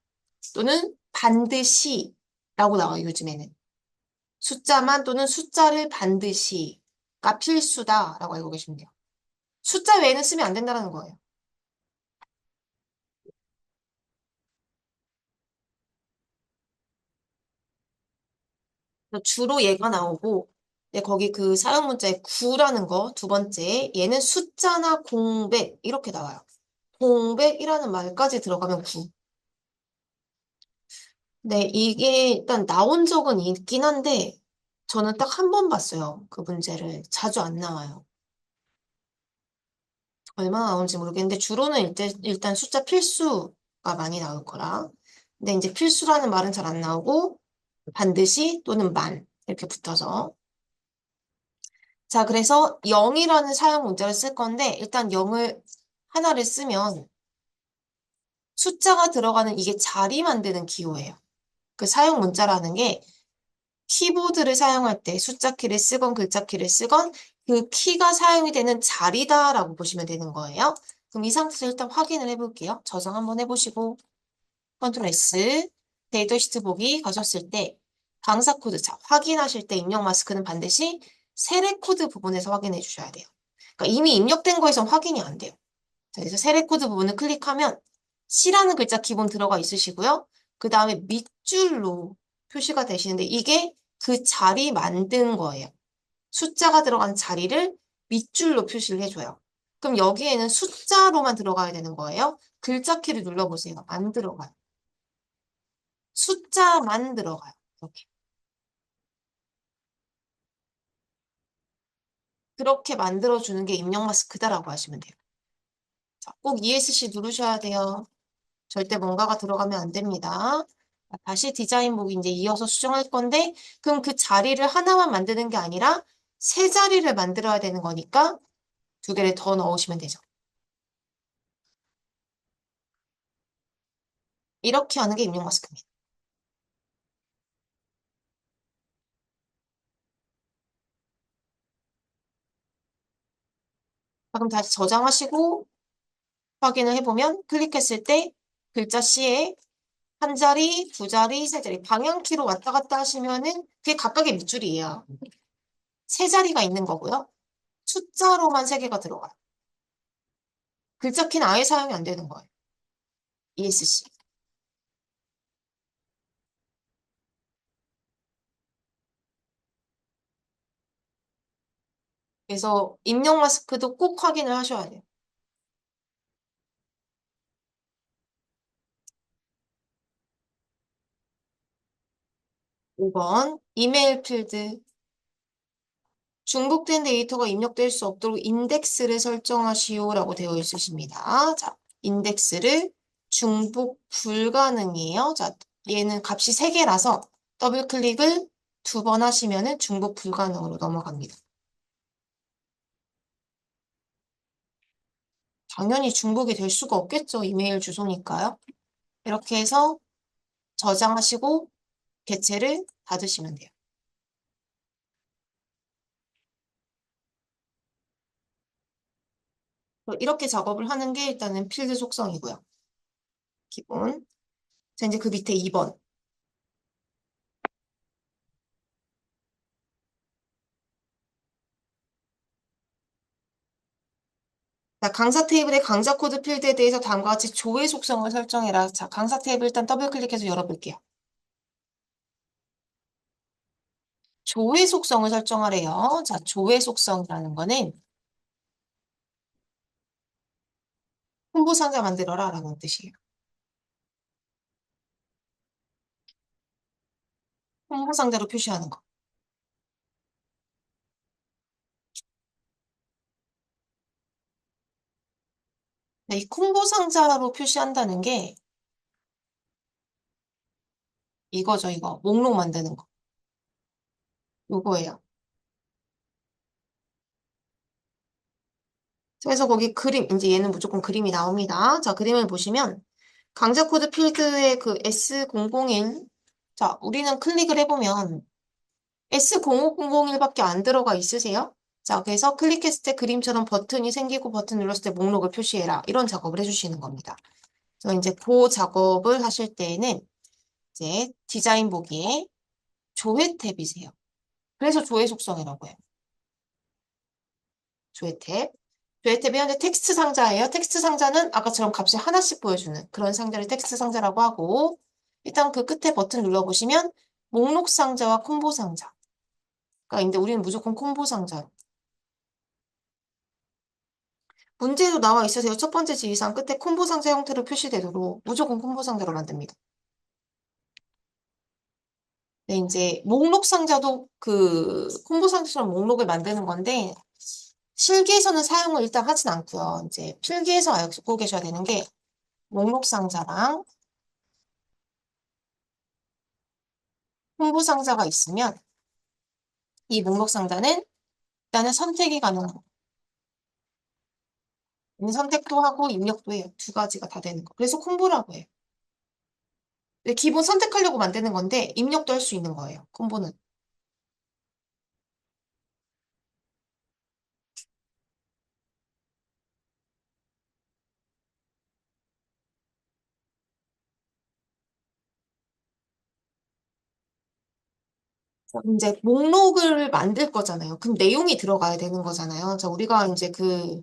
또는 반드시라고 나와요. 요즘에는. 숫자만 또는 숫자를 반드시가 필수다라고 알고 계시면 돼요. 숫자 외에는 쓰면 안 된다는 거예요. 주로 얘가 나오고, 네, 거기 그 사용 문자에 9라는 거, 두 번째, 얘는 숫자나 공백, 이렇게 나와요. 공백이라는 말까지 들어가면 9. 네, 이게 일단 나온 적은 있긴 한데, 저는 딱 한 번 봤어요. 그 문제를. 자주 안 나와요. 얼마나 나오는지 모르겠는데, 주로는 일단 숫자 필수가 많이 나올 거라. 근데 이제 필수라는 말은 잘 안 나오고, 반드시 또는 만, 이렇게 붙어서. 자, 그래서 0이라는 사용 문자를 쓸 건데, 일단 0을 하나를 쓰면 숫자가 들어가는 이게 자리 만드는 기호예요. 그 사용 문자라는 게 키보드를 사용할 때 숫자 키를 쓰건 글자 키를 쓰건 그 키가 사용이 되는 자리다라고 보시면 되는 거예요. 그럼 이 상태에서 일단 확인을 해볼게요. 저장 한번 해보시고, 컨트롤 S, 데이터 시트 보기 가셨을 때, 강사 코드, 자, 확인하실 때 입력 마스크는 반드시 세례 코드 부분에서 확인해 주셔야 돼요. 그러니까 이미 입력된 거에선 확인이 안 돼요. 자, 그래서 세례 코드 부분을 클릭하면 C라는 글자 기본 들어가 있으시고요. 그 다음에 밑줄로 표시가 되시는데 이게 그 자리 만든 거예요. 숫자가 들어간 자리를 밑줄로 표시를 해줘요. 그럼 여기에는 숫자로만 들어가야 되는 거예요. 글자 키를 눌러보세요. 안 들어가요. 숫자만 들어가요. 이렇게. 그렇게 만들어주는 게 입력 마스크다라고 하시면 돼요. 자, 꼭 ESC 누르셔야 돼요. 절대 뭔가가 들어가면 안 됩니다. 다시 디자인북 이제 이어서 수정할 건데, 그럼 그 자리를 하나만 만드는 게 아니라 세 자리를 만들어야 되는 거니까 두 개를 더 넣으시면 되죠. 이렇게 하는 게 입력 마스크입니다. 자, 그럼 다시 저장하시고 확인을 해보면 클릭했을 때 글자 C에 한 자리, 두 자리, 세 자리 방향키로 왔다 갔다 하시면은 그게 각각의 밑줄이에요. 세 자리가 있는 거고요. 숫자로만 세 개가 들어가요. 글자 키는 아예 사용이 안 되는 거예요. ESC. 그래서 입력 마스크도 꼭 확인을 하셔야 돼요. 5번 이메일 필드 중복된 데이터가 입력될 수 없도록 인덱스를 설정하시오라고 되어 있으십니다. 자, 인덱스를 중복 불가능이에요. 자, 얘는 값이 3개라서 더블 클릭을 2번 하시면은 중복 불가능으로 넘어갑니다. 당연히 중복이 될 수가 없겠죠. 이메일 주소니까요. 이렇게 해서 저장하시고 개체를 닫으시면 돼요. 이렇게 작업을 하는 게 일단은 필드 속성이고요. 기본. 자, 이제 그 밑에 2번. 자, 강사 테이블의 강좌 코드 필드에 대해서 다음과 같이 조회 속성을 설정해라. 자, 강사 테이블 일단 더블 클릭해서 열어볼게요. 조회 속성을 설정하래요. 자, 조회 속성이라는 거는 홍보 상자 만들어라 라는 뜻이에요. 홍보 상자로 표시하는 거. 네, 이 홍보 상자로 표시한다는 게 이거죠, 이거. 목록 만드는 거. 요거예요. 그래서 거기 그림, 이제 얘는 무조건 그림이 나옵니다. 자, 그림을 보시면 강좌 코드 필드의 그 S001. 자, 우리는 클릭을 해보면 S05001밖에 안 들어가 있으세요? 자, 그래서 클릭했을 때 그림처럼 버튼이 생기고 버튼 눌렀을 때 목록을 표시해라. 이런 작업을 해주시는 겁니다. 그래서 이제 그 작업을 하실 때에는 이제 디자인 보기에 조회 탭이세요. 그래서 조회 속성이라고 해요. 조회 탭. 조회 탭이 현재 텍스트 상자예요. 텍스트 상자는 아까처럼 값을 하나씩 보여주는 그런 상자를 텍스트 상자라고 하고 일단 그 끝에 버튼 눌러보시면 목록 상자와 콤보 상자. 그러니까 이제 우리는 무조건 콤보 상자로. 문제도 나와 있으세요. 첫 번째 지휘사항 끝에 콤보 상자 형태로 표시되도록 무조건 콤보 상자로 만듭니다. 네, 이제 목록 상자도 그 콤보 상자처럼 목록을 만드는 건데 실기에서는 사용을 일단 하진 않고요. 이제 필기에서 알고 계셔야 되는 게 목록 상자랑 콤보 상자가 있으면 이 목록 상자는 일단은 선택이 가능하고 선택도 하고 입력도 해요. 두 가지가 다 되는 거. 그래서 콤보라고 해요. 네, 기본 선택하려고 만드는 건데 입력도 할 수 있는 거예요. 콤보는. 이제 목록을 만들 거잖아요. 그럼 내용이 들어가야 되는 거잖아요. 자, 우리가 이제 그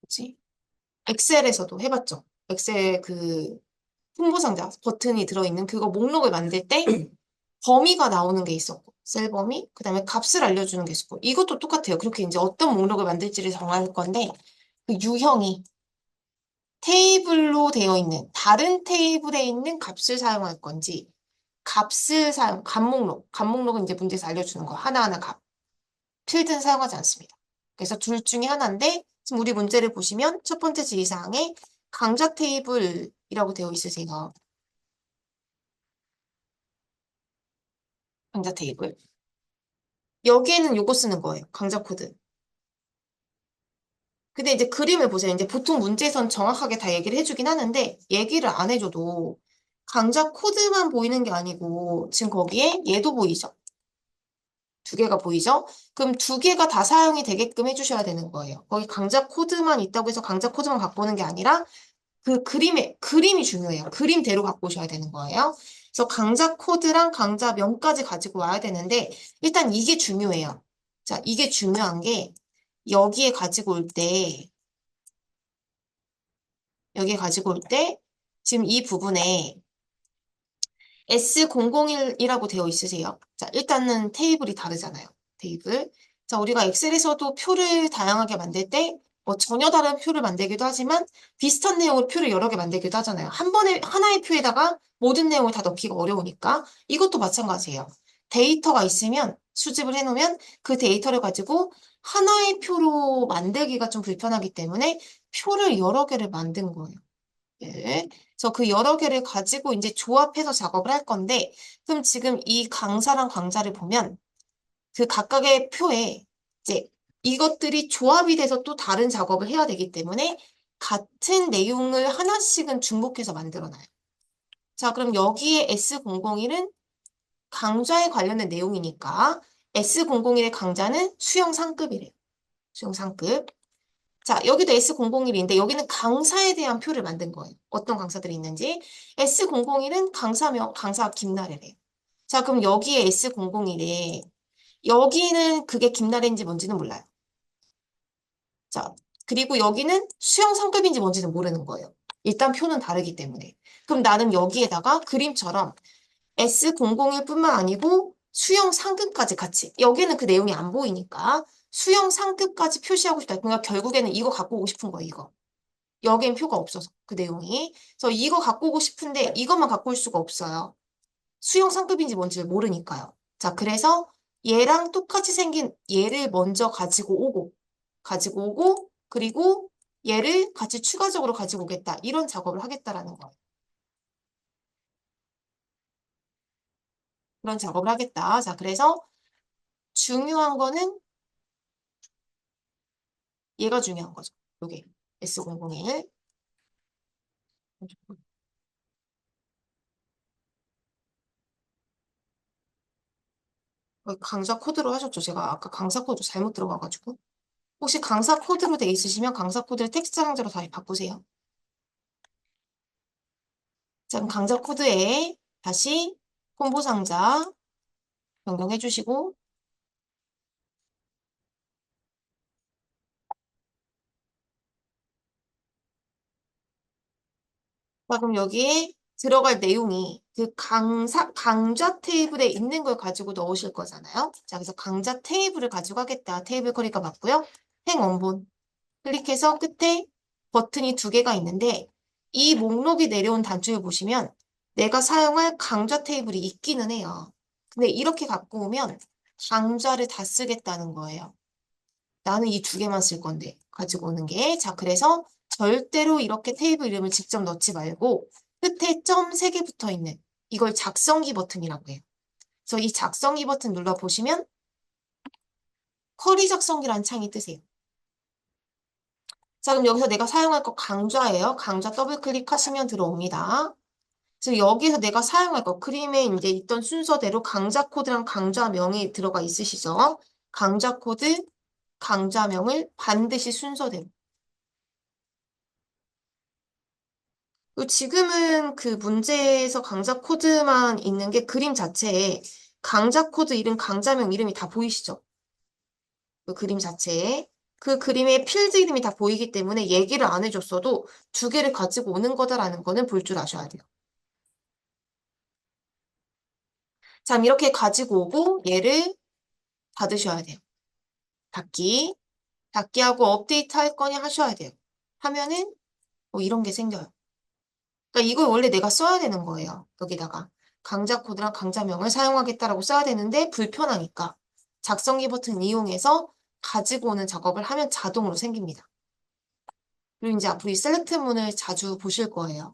뭐지? 엑셀에서도 해봤죠. 엑셀 그 홍보상자 버튼이 들어있는 그거 목록을 만들 때 범위가 나오는 게 있었고 셀 범위, 그다음에 값을 알려주는 게 있었고 이것도 똑같아요. 그렇게 이제 어떤 목록을 만들지를 정할 건데 그 유형이 테이블로 되어 있는 다른 테이블에 있는 값을 사용할 건지 값을 사용, 값 목록, 값 목록은 이제 문제에서 알려주는 거 하나하나 값. 필드는 사용하지 않습니다. 그래서 둘 중에 하나인데 지금 우리 문제를 보시면 첫 번째 지휘사항에 강좌 테이블이라고 되어 있으세요. 강좌 테이블. 여기에는 요거 쓰는 거예요. 강좌 코드. 근데 이제 그림을 보세요. 이제 보통 문제에선 정확하게 다 얘기를 해주긴 하는데 얘기를 안 해줘도 강좌 코드만 보이는 게 아니고 지금 거기에 얘도 보이죠? 두 개가 보이죠? 그럼 두 개가 다 사용이 되게끔 해주셔야 되는 거예요. 거기 강좌 코드만 있다고 해서 강좌 코드만 갖고 오는 게 아니라 그 그림이 중요해요. 그림대로 갖고 오셔야 되는 거예요. 그래서 강좌 코드랑 강좌명까지 가지고 와야 되는데, 일단 이게 중요해요. 자, 이게 중요한 게, 여기에 가지고 올 때, 여기에 가지고 올 때, 지금 이 부분에 S001이라고 되어 있으세요. 자, 일단은 테이블이 다르잖아요. 테이블. 자, 우리가 엑셀에서도 표를 다양하게 만들 때, 뭐 전혀 다른 표를 만들기도 하지만 비슷한 내용의 표를 여러 개 만들기도 하잖아요. 한 번에 하나의 표에다가 모든 내용을 다 넣기가 어려우니까 이것도 마찬가지예요. 데이터가 있으면 수집을 해놓으면 그 데이터를 가지고 하나의 표로 만들기가 좀 불편하기 때문에 표를 여러 개를 만든 거예요. 예. 그래서 그 여러 개를 가지고 이제 조합해서 작업을 할 건데, 그럼 지금 이 강사랑 강좌를 보면 그 각각의 표에 이제 이것들이 조합이 돼서 또 다른 작업을 해야 되기 때문에 같은 내용을 하나씩은 중복해서 만들어놔요. 자, 그럼 여기에 S001은 강좌에 관련된 내용이니까 S001의 강좌는 수영 상급이래요. 수영 상급. 자, 여기도 S001인데 여기는 강사에 대한 표를 만든 거예요. 어떤 강사들이 있는지. S001은 강사명, 강사 김나래래요. 자, 그럼 여기에 S001에 여기는 그게 김나래인지 뭔지는 몰라요. 자, 그리고 여기는 수영 상급인지 뭔지는 모르는 거예요. 일단 표는 다르기 때문에. 그럼 나는 여기에다가 그림처럼 S001뿐만 아니고 수영 상급까지 같이. 여기는 그 내용이 안 보이니까 수영 상급까지 표시하고 싶다. 그러니까 결국에는 이거 갖고 오고 싶은 거예요, 이거. 여기엔 표가 없어서 그 내용이. 그래서 이거 갖고 오고 싶은데 이것만 갖고 올 수가 없어요. 수영 상급인지 뭔지 모르니까요. 자, 그래서 얘랑 똑같이 생긴 얘를 먼저 가지고 오고, 그리고 얘를 같이 추가적으로 가지고 오겠다. 이런 작업을 하겠다라는 거예요. 그런 작업을 하겠다. 자, 그래서 중요한 거는 얘가 중요한 거죠. 요게 S001. 강사 코드로 하셨죠? 제가 아까 강사 코드 잘못 들어가가지고. 혹시 강사 코드로 돼 있으시면 강사 코드를 텍스트 상자로 다시 바꾸세요. 자, 그럼 강사 코드에 다시 콤보 상자 변경해 주시고, 자, 그럼 여기에 들어갈 내용이 그 강좌 테이블에 있는 걸 가지고 넣으실 거잖아요. 자, 그래서 강좌 테이블을 가지고 하겠다. 테이블 커리가 맞고요. 행 원본. 클릭해서 끝에 버튼이 두 개가 있는데 이 목록이 내려온 단추를 보시면 내가 사용할 강좌 테이블이 있기는 해요. 근데 이렇게 갖고 오면 강좌를 다 쓰겠다는 거예요. 나는 이 두 개만 쓸 건데 가지고 오는 게. 자, 그래서 절대로 이렇게 테이블 이름을 직접 넣지 말고 끝에 점 3개 붙어 있는 이걸 작성기 버튼이라고 해요. 그래서 이 작성기 버튼 눌러보시면 쿼리 작성기라는 창이 뜨세요. 자, 그럼 여기서 내가 사용할 거 강좌예요. 강좌 더블 클릭하시면 들어옵니다. 그래서 여기서 내가 사용할 거 그림에 이제 있던 순서대로 강좌 코드랑 강좌명이 들어가 있으시죠? 강좌 코드, 강좌명을 반드시 순서대로. 그리고 지금은 그 문제에서 강좌 코드만 있는 게 그림 자체에 강좌 코드 이름, 강좌명 이름이 다 보이시죠? 그 그림 자체에. 그 그림의 필드 이름이 다 보이기 때문에 얘기를 안 해줬어도 두 개를 가지고 오는 거다라는 거는 볼 줄 아셔야 돼요. 자, 이렇게 가지고 오고 얘를 닫으셔야 돼요. 닫기. 닫기하고 업데이트 할 거냐 하셔야 돼요. 하면은 뭐 이런 게 생겨요. 그러니까 이걸 원래 내가 써야 되는 거예요. 여기다가 강좌 코드랑 강좌명을 사용하겠다라고 써야 되는데 불편하니까 작성기 버튼 이용해서 가지고 오는 작업을 하면 자동으로 생깁니다. 그리고 이제 앞으로 이 셀렉트문을 자주 보실 거예요.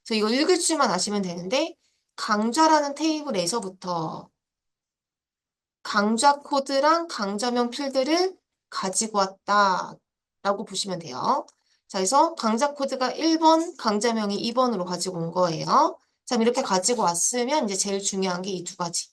그래서 이거 읽을 줄만 아시면 되는데 강좌라는 테이블에서부터 강좌 코드랑 강좌명 필드를 가지고 왔다라고 보시면 돼요. 자, 그래서 강좌 코드가 1번, 강좌명이 2번으로 가지고 온 거예요. 자, 이렇게 가지고 왔으면 이제 제일 중요한 게 이 두 가지.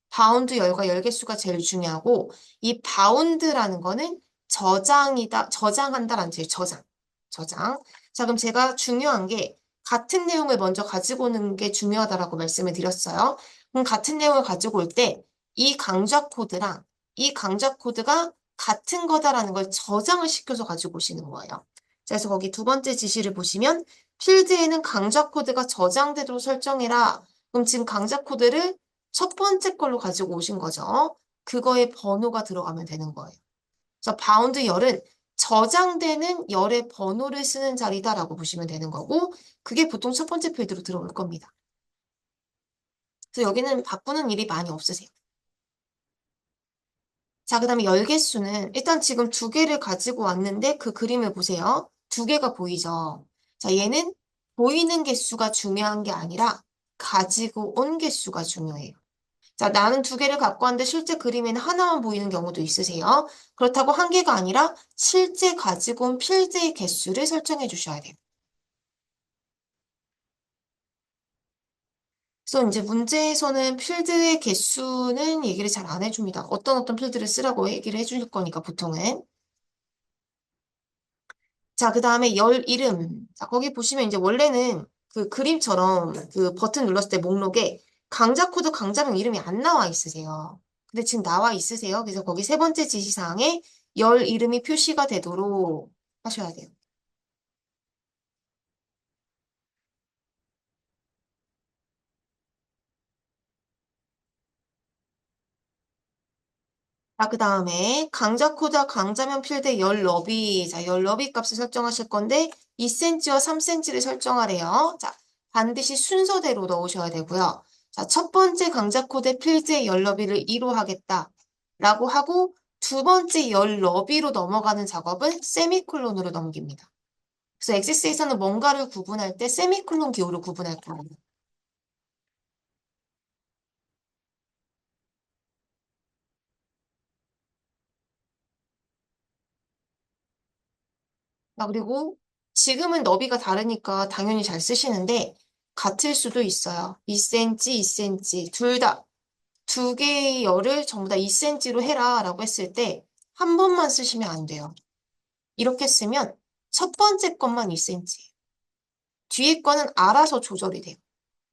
바운드 열과 열개수가 제일 중요하고 이 바운드라는 거는 저장이다, 저장한다라는 뜻이에요. 저장. 저장. 자, 그럼 제가 중요한 게 같은 내용을 먼저 가지고 오는 게 중요하다라고 말씀을 드렸어요. 그럼 같은 내용을 가지고 올 때 이 강좌 코드랑 이 강좌 코드가 같은 거다라는 걸 저장을 시켜서 가지고 오시는 거예요. 자, 그래서 거기 두 번째 지시를 보시면 필드에는 강좌 코드가 저장되도록 설정해라. 그럼 지금 강좌 코드를 첫 번째 걸로 가지고 오신 거죠. 그거에 번호가 들어가면 되는 거예요. 그래서 바운드 열은 저장되는 열의 번호를 쓰는 자리다라고 보시면 되는 거고, 그게 보통 첫 번째 필드로 들어올 겁니다. 그래서 여기는 바꾸는 일이 많이 없으세요. 자, 그 다음에 열 개수는 일단 지금 두 개를 가지고 왔는데 그 그림을 보세요. 두 개가 보이죠? 자, 얘는 보이는 개수가 중요한 게 아니라 가지고 온 개수가 중요해요. 자, 나는 두 개를 갖고 왔는데 실제 그림에는 하나만 보이는 경우도 있으세요. 그렇다고 한 개가 아니라 실제 가지고 온 필드의 개수를 설정해 주셔야 돼요. 그래서 이제 문제에서는 필드의 개수는 얘기를 잘 안 해줍니다. 어떤 필드를 쓰라고 얘기를 해줄 거니까 보통은. 자, 그 다음에 열 이름. 자, 거기 보시면 이제 원래는 그 그림처럼 그 버튼 눌렀을 때 목록에 강자 코드 강자명 이름이 안 나와 있으세요. 근데 지금 나와 있으세요. 그래서 거기 세 번째 지시사항에 열 이름이 표시가 되도록 하셔야 돼요. 자, 그 다음에 강자 코드와 강자명 필드의 열 너비. 자, 열 너비 값을 설정하실 건데 2cm와 3cm를 설정하래요. 자, 반드시 순서대로 넣으셔야 되고요. 자, 첫 번째 강자 코드 필드의 열 너비를 2로 하겠다. 라고 하고 두 번째 열 너비로 넘어가는 작업은 세미콜론으로 넘깁니다. 그래서 엑세스에서는 뭔가를 구분할 때 세미콜론 기호로 구분할 거예요. 아, 그리고 지금은 너비가 다르니까 당연히 잘 쓰시는데 같을 수도 있어요. 2cm, 2cm 둘 다 두 개의 열을 전부 다 2cm로 해라 라고 했을 때 한 번만 쓰시면 안 돼요. 이렇게 쓰면 첫 번째 것만 2cm, 뒤에 거는 알아서 조절이 돼요.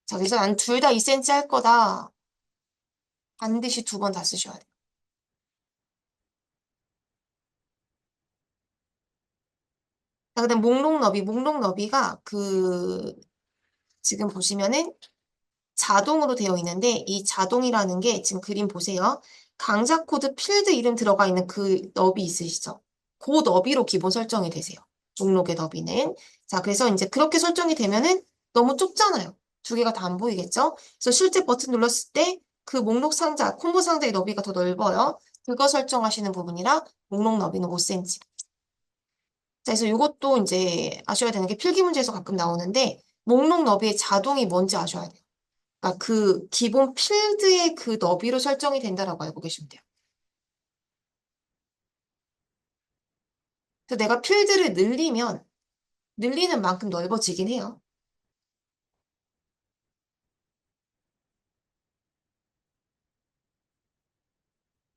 자, 그래서 난 둘 다 2cm 할 거다. 반드시 두 번 다 쓰셔야 돼요. 자, 그다음 목록 너비가 그 지금 보시면은 자동으로 되어 있는데 이 자동이라는 게 지금 그림 보세요. 강자 코드 필드 이름 들어가 있는 그 너비 있으시죠? 그 너비로 기본 설정이 되세요. 목록의 너비는. 자, 그래서 이제 그렇게 설정이 되면은 너무 좁잖아요. 두 개가 다 안 보이겠죠? 그래서 실제 버튼 눌렀을 때 그 목록 상자, 콤보 상자의 너비가 더 넓어요. 그거 설정하시는 부분이라 목록 너비는 5cm. 자, 그래서 이것도 이제 아셔야 되는 게 필기 문제에서 가끔 나오는데 목록 너비의 자동이 뭔지 아셔야 돼요. 아, 그 기본 필드의 그 너비로 설정이 된다라고 알고 계시면 돼요. 그래서 내가 필드를 늘리는 만큼 넓어지긴 해요.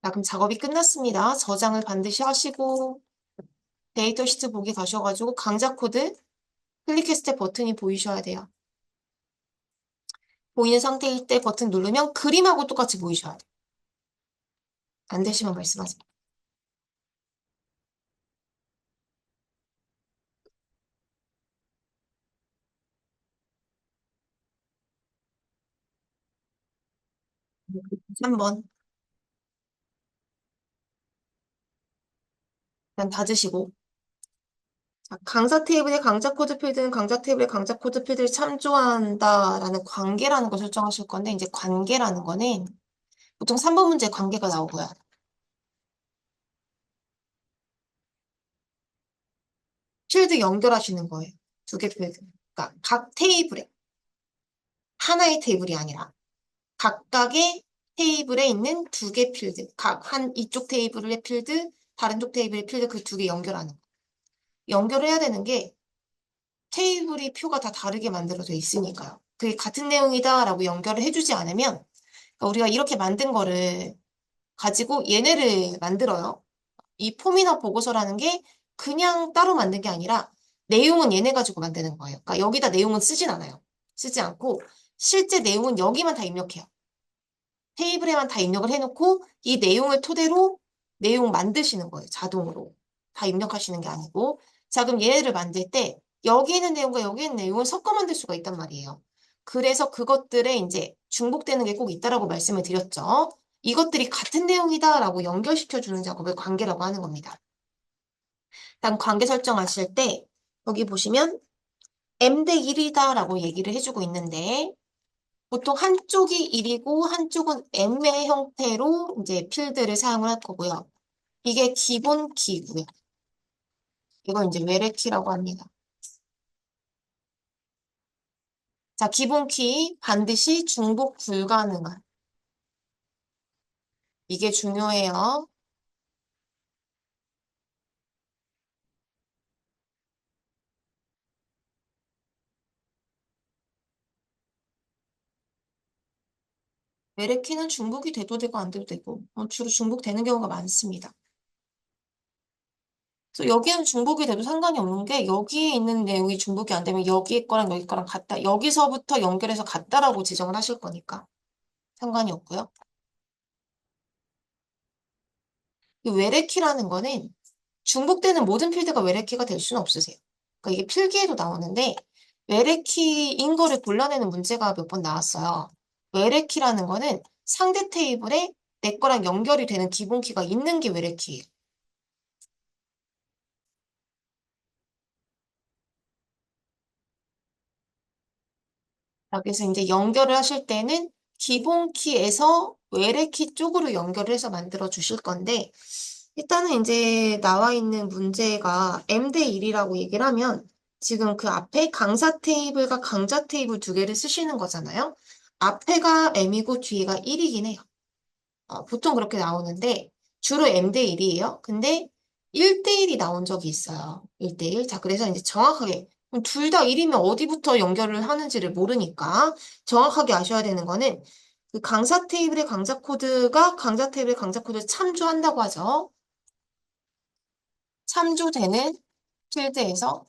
자, 그럼 작업이 끝났습니다. 저장을 반드시 하시고 데이터 시트 보기 가셔가지고 강자 코드 클릭했을 때 버튼이 보이셔야 돼요. 보이는 상태일 때 버튼 누르면 그림하고 똑같이 보이셔야 돼요. 안 되시면 말씀하세요. 3번. 일단 닫으시고 자, 강사 테이블의 강자 코드 필드는 강자 테이블의 강자 코드 필드를 참조한다라는 관계라는 걸 설정하실 건데 이제 관계라는 거는 보통 3번 문제 관계가 나오고요. 필드 연결하시는 거예요. 두 개 필드. 그러니까 각 테이블에 하나의 테이블이 아니라 각각의 테이블에 있는 두 개 필드. 각 한 이쪽 테이블의 필드, 다른 쪽 테이블의 필드 그 두 개 연결하는 거. 연결을 해야 되는 게 테이블이 표가 다 다르게 만들어져 있으니까요. 그게 같은 내용이다라고 연결을 해주지 않으면 그러니까 우리가 이렇게 만든 거를 가지고 얘네를 만들어요. 이 폼이나 보고서라는 게 그냥 따로 만든 게 아니라 내용은 얘네 가지고 만드는 거예요. 그러니까 여기다 내용은 쓰진 않아요. 쓰지 않고 실제 내용은 여기만 다 입력해요. 테이블에만 다 입력을 해놓고 이 내용을 토대로 내용 만드시는 거예요. 자동으로. 다 입력하시는 게 아니고. 자, 그럼 얘를 만들 때 여기 있는 내용과 여기 있는 내용을 섞어 만들 수가 있단 말이에요. 그래서 그것들에 이제 중복되는 게 꼭 있다라고 말씀을 드렸죠. 이것들이 같은 내용이다라고 연결시켜주는 작업을 관계라고 하는 겁니다. 일단 관계 설정하실 때 여기 보시면 m 대 1이다라고 얘기를 해주고 있는데 보통 한쪽이 1이고 한쪽은 m의 형태로 이제 필드를 사용을 할 거고요. 이게 기본 키고요. 이건 이제 외래 키라고 합니다. 자, 기본 키 반드시 중복 불가능한. 이게 중요해요. 외래 키는 중복이 돼도 되고 안 돼도 되고 주로 중복되는 경우가 많습니다. 그래서 여기는 중복이 돼도 상관이 없는 게 여기에 있는 내용이 중복이 안 되면 여기 거랑 여기 거랑 같다. 여기서부터 연결해서 같다라고 지정을 하실 거니까 상관이 없고요. 이 외래키라는 거는 중복되는 모든 필드가 외래키가 될 수는 없으세요. 그러니까 이게 필기에도 나오는데 외래키인 거를 골라내는 문제가 몇 번 나왔어요. 외래키라는 거는 상대 테이블에 내 거랑 연결이 되는 기본 키가 있는 게 외래키예요. 그래서 이제 연결을 하실 때는 기본 키에서 외래 키 쪽으로 연결을 해서 만들어 주실 건데 일단은 이제 나와 있는 문제가 m 대 1이라고 얘기를 하면 지금 그 앞에 강사 테이블과 강좌 테이블 두 개를 쓰시는 거잖아요. 앞에가 m이고 뒤에가 1이긴 해요. 보통 그렇게 나오는데 주로 m 대 1이에요. 근데 1대 1이 나온 적이 있어요. 1대 1. 자, 그래서 이제 정확하게 둘 다 1이면 어디부터 연결을 하는지를 모르니까 정확하게 아셔야 되는 거는 그 강사 테이블의 강좌 코드가 강좌 테이블의 강좌 코드를 참조한다고 하죠. 참조되는 필드에서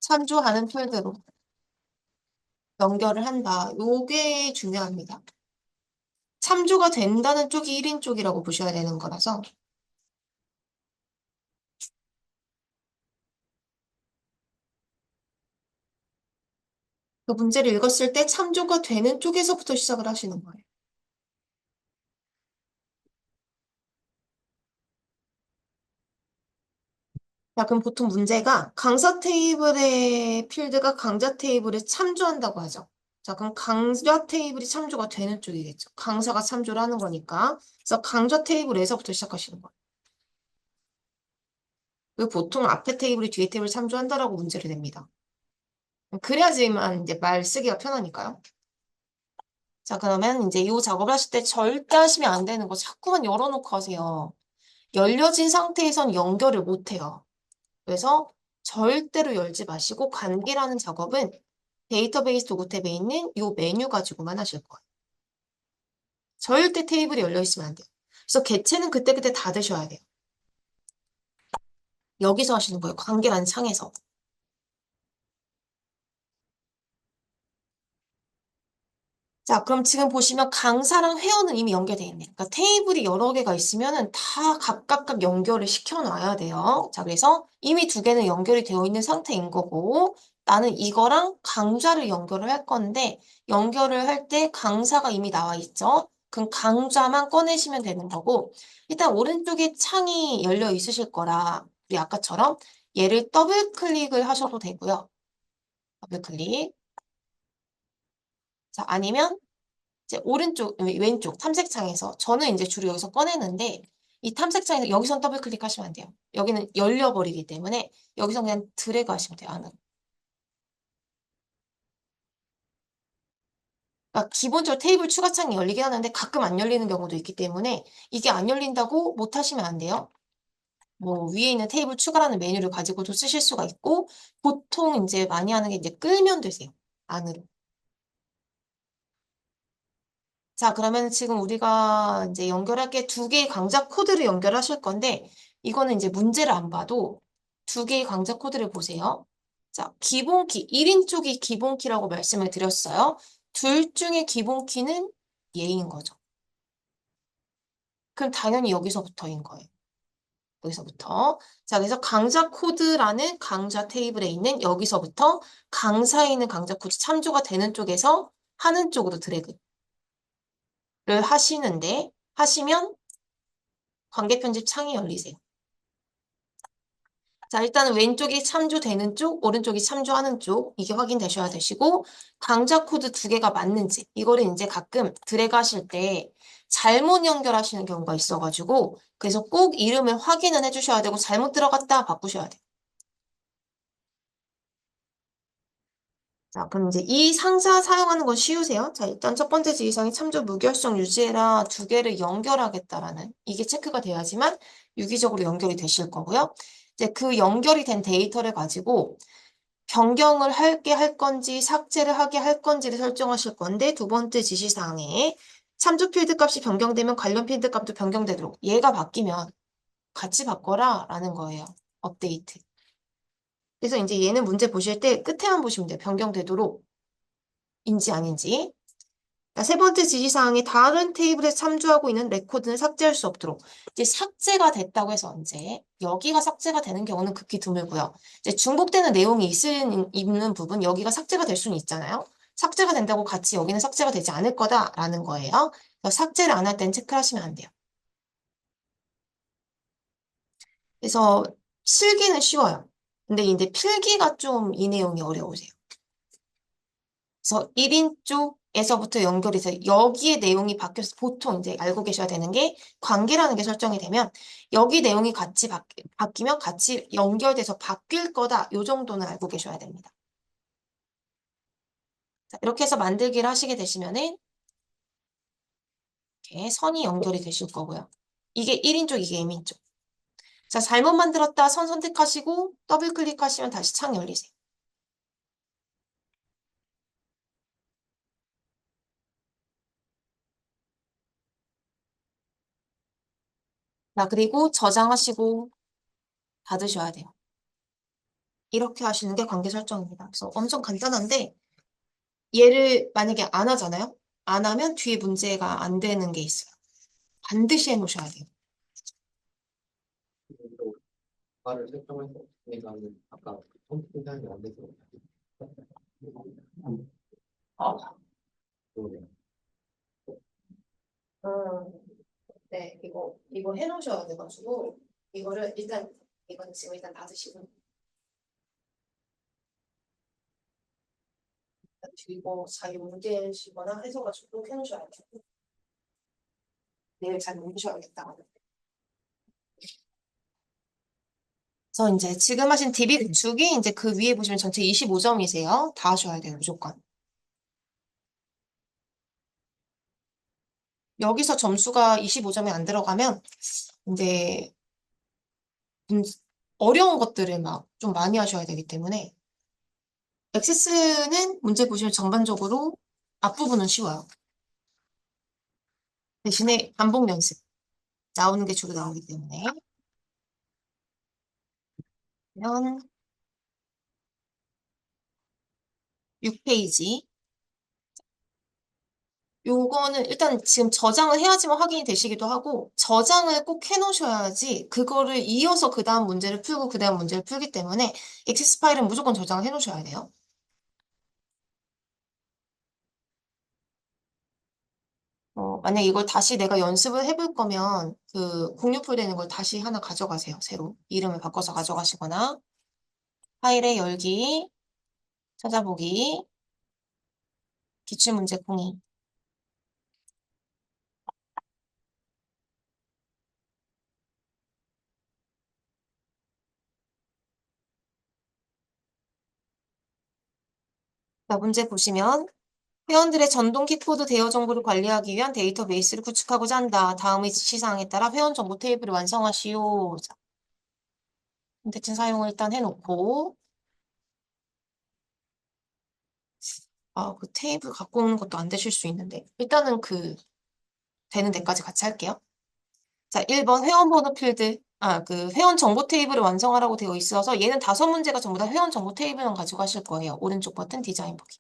참조하는 필드로 연결을 한다. 요게 중요합니다. 참조가 된다는 쪽이 1인 쪽이라고 보셔야 되는 거라서 그 문제를 읽었을 때 참조가 되는 쪽에서부터 시작을 하시는 거예요. 자, 그럼 보통 문제가 강사 테이블의 필드가 강좌 테이블에 참조한다고 하죠. 자, 그럼 강좌 테이블이 참조가 되는 쪽이겠죠. 강사가 참조를 하는 거니까. 그래서 강좌 테이블에서부터 시작하시는 거예요. 그리고 보통 앞에 테이블이 뒤에 테이블 참조한다라고 문제를 냅니다. 그래야지만 이제 말 쓰기가 편하니까요. 자, 그러면 이제 이 작업을 하실 때 절대 하시면 안 되는 거 자꾸만 열어놓고 하세요. 열려진 상태에선 연결을 못 해요. 그래서 절대로 열지 마시고 관계라는 작업은 데이터베이스 도구 탭에 있는 이 메뉴 가지고만 하실 거예요. 절대 테이블이 열려 있으면 안 돼요. 그래서 개체는 그때그때 다 드셔야 돼요. 여기서 하시는 거예요. 관계라는 창에서. 자, 그럼 지금 보시면 강사랑 회원은 이미 연결돼 있네요. 그러니까 테이블이 여러 개가 있으면은 다 각각 연결을 시켜놔야 돼요. 자, 그래서 이미 두 개는 연결이 되어 있는 상태인 거고, 나는 이거랑 강좌를 연결을 할 건데, 연결을 할 때 강사가 이미 나와 있죠? 그럼 강좌만 꺼내시면 되는 거고, 일단 오른쪽에 창이 열려 있으실 거라, 우리 아까처럼 얘를 더블 클릭을 하셔도 되고요. 더블 클릭. 자, 아니면 이제 오른쪽, 왼쪽 탐색창에서 저는 이제 주로 여기서 꺼내는데 이 탐색창에서 여기선 더블 클릭하시면 안 돼요. 여기는 열려버리기 때문에 여기서 그냥 드래그 하시면 돼요. 안으로. 그러니까 기본적으로 테이블 추가창이 열리긴 하는데 가끔 안 열리는 경우도 있기 때문에 이게 안 열린다고 못 하시면 안 돼요. 뭐 위에 있는 테이블 추가라는 메뉴를 가지고도 쓰실 수가 있고 보통 이제 많이 하는 게 이제 끌면 되세요. 안으로. 자, 그러면 지금 우리가 이제 연결할 게 두 개의 강좌 코드를 연결하실 건데, 이거는 이제 문제를 안 봐도 두 개의 강좌 코드를 보세요. 자, 기본키, 1인 쪽이 기본키라고 말씀을 드렸어요. 둘 중에 기본키는 얘인 거죠. 그럼 당연히 여기서부터인 거예요. 여기서부터. 자, 그래서 강좌 코드라는 강좌 테이블에 있는 여기서부터 강사에 있는 강좌 코드 참조가 되는 쪽에서 하는 쪽으로 드래그를 하시는데, 하시면 관계 편집 창이 열리세요. 자, 일단은 왼쪽이 참조되는 쪽, 오른쪽이 참조하는 쪽, 이게 확인되셔야 되시고, 강좌 코드 두 개가 맞는지, 이거를 이제 가끔 드래그 하실 때 잘못 연결하시는 경우가 있어가지고, 그래서 꼭 이름을 확인은 해주셔야 되고, 잘못 들어갔다 바꾸셔야 돼요. 자, 그럼 이제 이 상사 사용하는 건 쉬우세요? 자, 일단 첫 번째 지시사항이 참조 무결성 유지해라 두 개를 연결하겠다라는 이게 체크가 돼야지만 유기적으로 연결이 되실 거고요. 이제 그 연결이 된 데이터를 가지고 변경을 할게 할 건지 삭제를 하게 할 건지를 설정하실 건데 두 번째 지시사항에 참조 필드 값이 변경되면 관련 필드 값도 변경되도록 얘가 바뀌면 같이 바꿔라 라는 거예요. 업데이트. 그래서 이제 얘는 문제 보실 때 끝에만 보시면 돼요. 변경되도록 인지 아닌지. 자, 세 번째 지시사항이 다른 테이블에 참조하고 있는 레코드는 삭제할 수 없도록. 이제 삭제가 됐다고 해서 언제? 여기가 삭제가 되는 경우는 극히 드물고요. 이제 중복되는 내용이 있는 부분, 여기가 삭제가 될 수는 있잖아요. 삭제가 된다고 같이 여기는 삭제가 되지 않을 거다라는 거예요. 그래서 삭제를 안 할 땐 체크를 하시면 안 돼요. 그래서 실기는 쉬워요. 근데 이제 필기가 좀 이 내용이 어려우세요. 그래서 1인 쪽에서부터 연결이 돼서 여기에 내용이 바뀌어서 보통 이제 알고 계셔야 되는 게 관계라는 게 설정이 되면 여기 내용이 같이 바뀌면 같이 연결돼서 바뀔 거다. 요 정도는 알고 계셔야 됩니다. 자, 이렇게 해서 만들기를 하시게 되시면은 이렇게 선이 연결이 되실 거고요. 이게 1인 쪽, 이게 M인 쪽. 자, 잘못 만들었다 선 선택하시고 더블 클릭하시면 다시 창 열리세요. 자, 그리고 저장하시고 닫으셔야 돼요. 이렇게 하시는 게 관계 설정입니다. 그래서 엄청 간단한데 얘를 만약에 안 하잖아요? 안 하면 뒤에 문제가 안 되는 게 있어요. 반드시 해놓으셔야 돼요. 말을 설정해서 내가는 아까 컴퓨터 사용이 안 돼서 어, 그러네. 네, 이거 해놓으셔야 돼가지고, 이거를 일단, 이건 지금 일단 닫으시고, 그리고 자기 문제시거나 해서가지고 해놓으셔야 돼요. 내일 잘 옮기셔야겠다. 그래서 이제 지금 하신 DB 구축이 이제 그 위에 보시면 전체 25점이세요. 다 하셔야 돼요, 무조건. 여기서 점수가 25점이 안 들어가면 이제 문- 어려운 것들을 막 좀 많이 하셔야 되기 때문에 엑세스는 문제 보시면 전반적으로 앞부분은 쉬워요. 대신에 반복 연습 나오는 게 주로 나오기 때문에 그러면 6페이지 요거는 일단 지금 저장을 해야지만 확인이 되시기도 하고 저장을 꼭 해놓으셔야지 그거를 이어서 그 다음 문제를 풀고 그 다음 문제를 풀기 때문에 엑세스 파일은 무조건 저장을 해놓으셔야 돼요. 만약 이걸 다시 내가 연습을 해볼 거면 그 공유풀 되는 걸 다시 하나 가져가세요. 새로 이름을 바꿔서 가져가시거나 파일의 열기, 찾아보기, 기출문제 공이. 자, 문제 보시면 회원들의 전동 키코드 대여 정보를 관리하기 위한 데이터베이스를 구축하고자 한다. 다음의 지시사항에 따라 회원 정보 테이블을 완성하시오. 자, 선택진 사용을 일단 해놓고 그 테이블 갖고 오는 것도 안 되실 수 있는데 일단은 그 되는 데까지 같이 할게요. 자, 1번 회원 번호 필드. 그 회원 정보 테이블을 완성하라고 되어 있어서 얘는 5문제가 전부 다 회원 정보 테이블만 가지고 하실 거예요. 오른쪽 버튼 디자인 보기.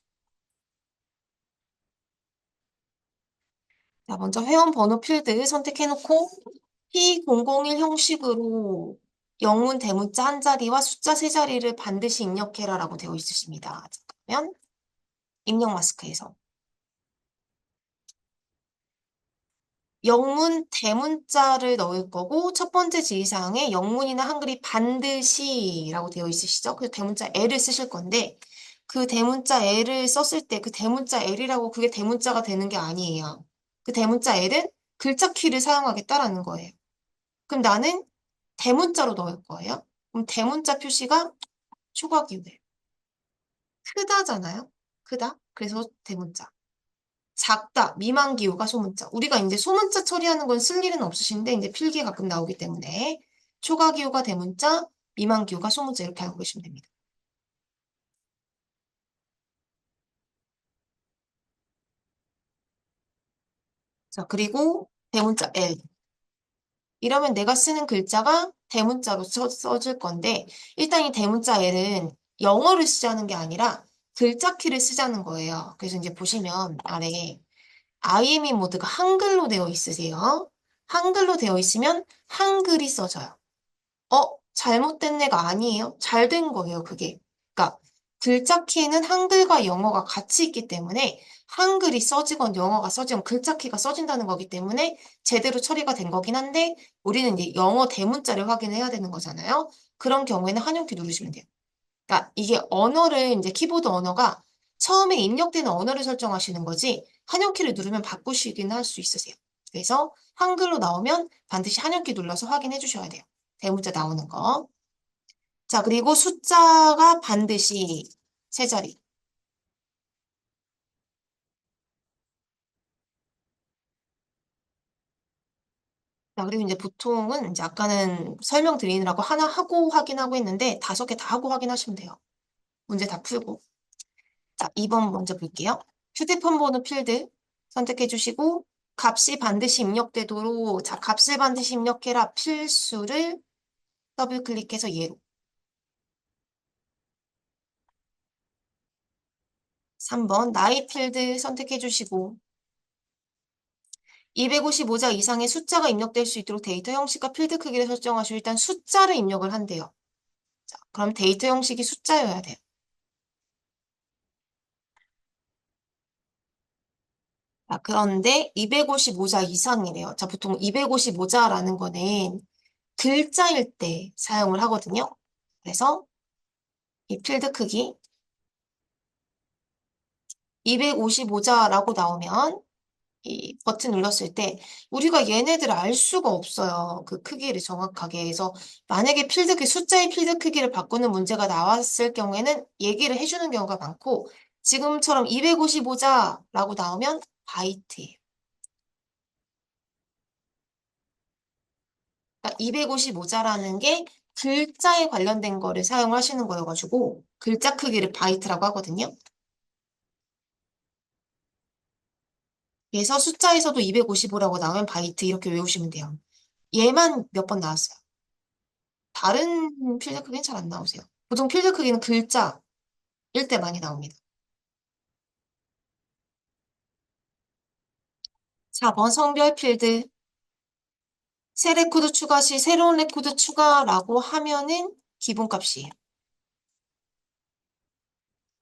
자, 먼저 회원 번호 필드 선택해놓고 P001 형식으로 영문 대문자 한 자리와 숫자 세 자리를 반드시 입력해라라고 되어 있으십니다. 자, 그러면 입력 마스크에서 영문 대문자를 넣을 거고 첫 번째 지시사항에 영문이나 한글이 반드시라고 되어 있으시죠? 그래서 대문자 L을 쓰실 건데 그 대문자 L을 썼을 때 그 대문자 L이라고 그게 대문자가 되는 게 아니에요. 그 대문자 L은 글자 키를 사용하겠다라는 거예요. 그럼 나는 대문자로 넣을 거예요. 그럼 대문자 표시가 초과기호예요. 크다잖아요. 크다. 그래서 대문자. 작다, 미만 기호가 소문자. 우리가 이제 소문자 처리하는 건 쓸 일은 없으신데 이제 필기에 가끔 나오기 때문에 초과 기호가 대문자, 미만 기호가 소문자 이렇게 알고 계시면 됩니다. 자, 그리고 대문자 L. 이러면 내가 쓰는 글자가 대문자로 써질 건데 일단 이 대문자 L은 영어를 쓰자는 게 아니라 글자 키를 쓰자는 거예요. 그래서 이제 보시면 아래에 IME 모드가 한글로 되어 있으세요. 한글로 되어 있으면 한글이 써져요. 잘못된 애가 아니에요. 잘 된 거예요, 그게. 그러니까 글자 키에는 한글과 영어가 같이 있기 때문에 한글이 써지건 영어가 써지건 글자 키가 써진다는 거기 때문에 제대로 처리가 된 거긴 한데 우리는 이제 영어 대문자를 확인해야 되는 거잖아요. 그런 경우에는 한영키 누르시면 돼요. 그러니까 이게 언어를 이제 키보드 언어가 처음에 입력되는 언어를 설정하시는 거지 한영키를 누르면 바꾸시긴 할 수 있으세요. 그래서 한글로 나오면 반드시 한영키 눌러서 확인해 주셔야 돼요. 대문자 나오는 거. 자, 그리고 숫자가 반드시 세 자리. 자, 그리고 이제 보통은 이제 아까는 설명드리느라고 하나 하고 확인하고 했는데 5개 다 하고 확인하시면 돼요. 문제 다 풀고. 자, 2번 먼저 볼게요. 휴대폰 번호 필드 선택해 주시고 값이 반드시 입력되도록 자, 값을 반드시 입력해라 필수를 더블 클릭해서 예로. 3번 나이 필드 선택해 주시고 255자 이상의 숫자가 입력될 수 있도록 데이터 형식과 필드 크기를 설정하시고 일단 숫자를 입력을 한대요. 자, 그럼 데이터 형식이 숫자여야 돼요. 자, 그런데 255자 이상이래요. 자, 보통 255자라는 거는 글자일 때 사용을 하거든요. 그래서 이 필드 크기 255자라고 나오면 이 버튼 눌렀을 때 우리가 얘네들을 알 수가 없어요. 그 크기를 정확하게. 그래서 만약에 필드 크 숫자의 필드 크기를 바꾸는 문제가 나왔을 경우에는 얘기를 해주는 경우가 많고 지금처럼 255자라고 나오면 바이트예요. 그러니까 255자라는 게 글자에 관련된 거를 사용하시는 거여가지고 글자 크기를 바이트라고 하거든요. 그래서 숫자에서도 255라고 나오면 바이트 이렇게 외우시면 돼요. 얘만 몇 번 나왔어요. 다른 필드 크기는 잘 안 나오세요. 보통 필드 크기는 글자일 때 많이 나옵니다. 4번 성별 필드. 새 레코드 추가 시 새로운 레코드 추가라고 하면은 기본값이에요.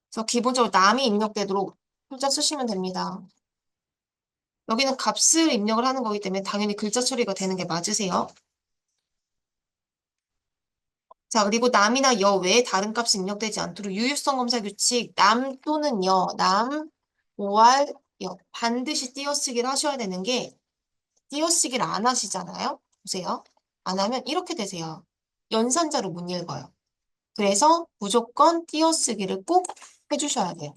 그래서 기본적으로 남이 입력되도록 글자 쓰시면 됩니다. 여기는 값을 입력을 하는 거기 때문에 당연히 글자 처리가 되는 게 맞으세요. 자, 그리고 남이나 여 외에 다른 값이 입력되지 않도록 유효성 검사 규칙 남 또는 여, 남, 오알, 여 반드시 띄어쓰기를 하셔야 되는 게 띄어쓰기를 안 하시잖아요. 보세요. 안 하면 이렇게 되세요. 연산자로 못 읽어요. 그래서 무조건 띄어쓰기를 꼭 해주셔야 돼요.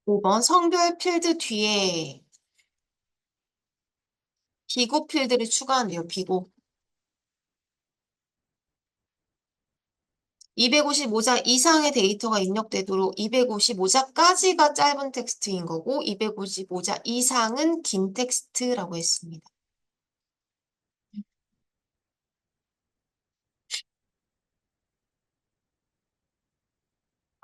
5번 성별 필드 뒤에 비고 필드를 추가한대요. 비고. 255자 이상의 데이터가 입력되도록 255자까지가 짧은 텍스트인 거고 255자 이상은 긴 텍스트라고 했습니다.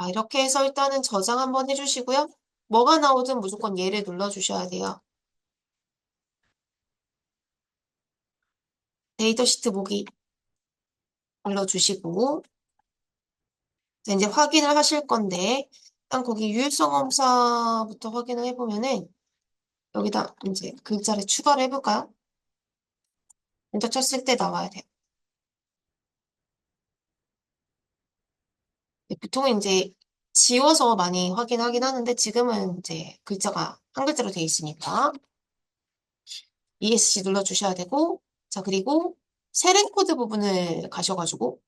이렇게 해서 일단은 저장 한번 해주시고요. 뭐가 나오든 무조건 얘를 눌러주셔야 돼요. 데이터 시트 보기. 눌러주시고, 자, 이제 확인을 하실 건데, 일단 거기 유일성 검사부터 확인을 해보면은, 여기다 이제 글자를 추가를 해볼까요? 엔터 쳤을 때 나와야 돼요. 네, 보통은 이제 지워서 많이 확인하긴 하는데, 지금은 이제 글자가 한 글자로 되어 있으니까, ESC 눌러주셔야 되고, 자, 그리고 세례 코드 부분을 가셔가지고,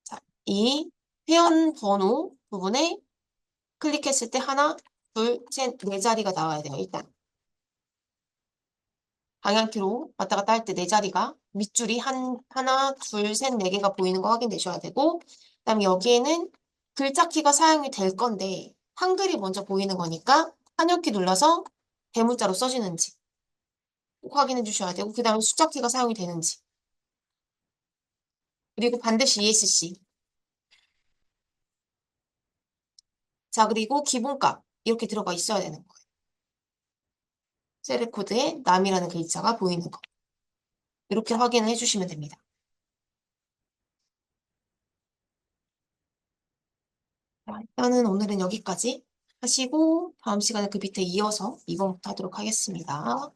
자, 이 회원 번호 부분에 클릭했을 때 하나, 둘, 셋, 네 자리가 나와야 돼요. 일단 방향키로 왔다 갔다 할 때 네 자리가 밑줄이 하나, 둘, 셋, 네 개가 보이는 거 확인되셔야 되고, 그다음에 여기에는 글자 키가 사용이 될 건데 한글이 먼저 보이는 거니까 한엽키 눌러서 대문자로 써지는지 꼭 확인해 주셔야 되고, 그다음에 숫자 키가 사용이 되는지, 그리고 반드시 ESC. 자, 그리고 기본값 이렇게 들어가 있어야 되는 거예요. 셀 코드에 남이라는 글자가 보이는 거. 이렇게 확인을 해주시면 됩니다. 자, 일단은 오늘은 여기까지 하시고 다음 시간에 그 밑에 이어서 2번부터 하도록 하겠습니다.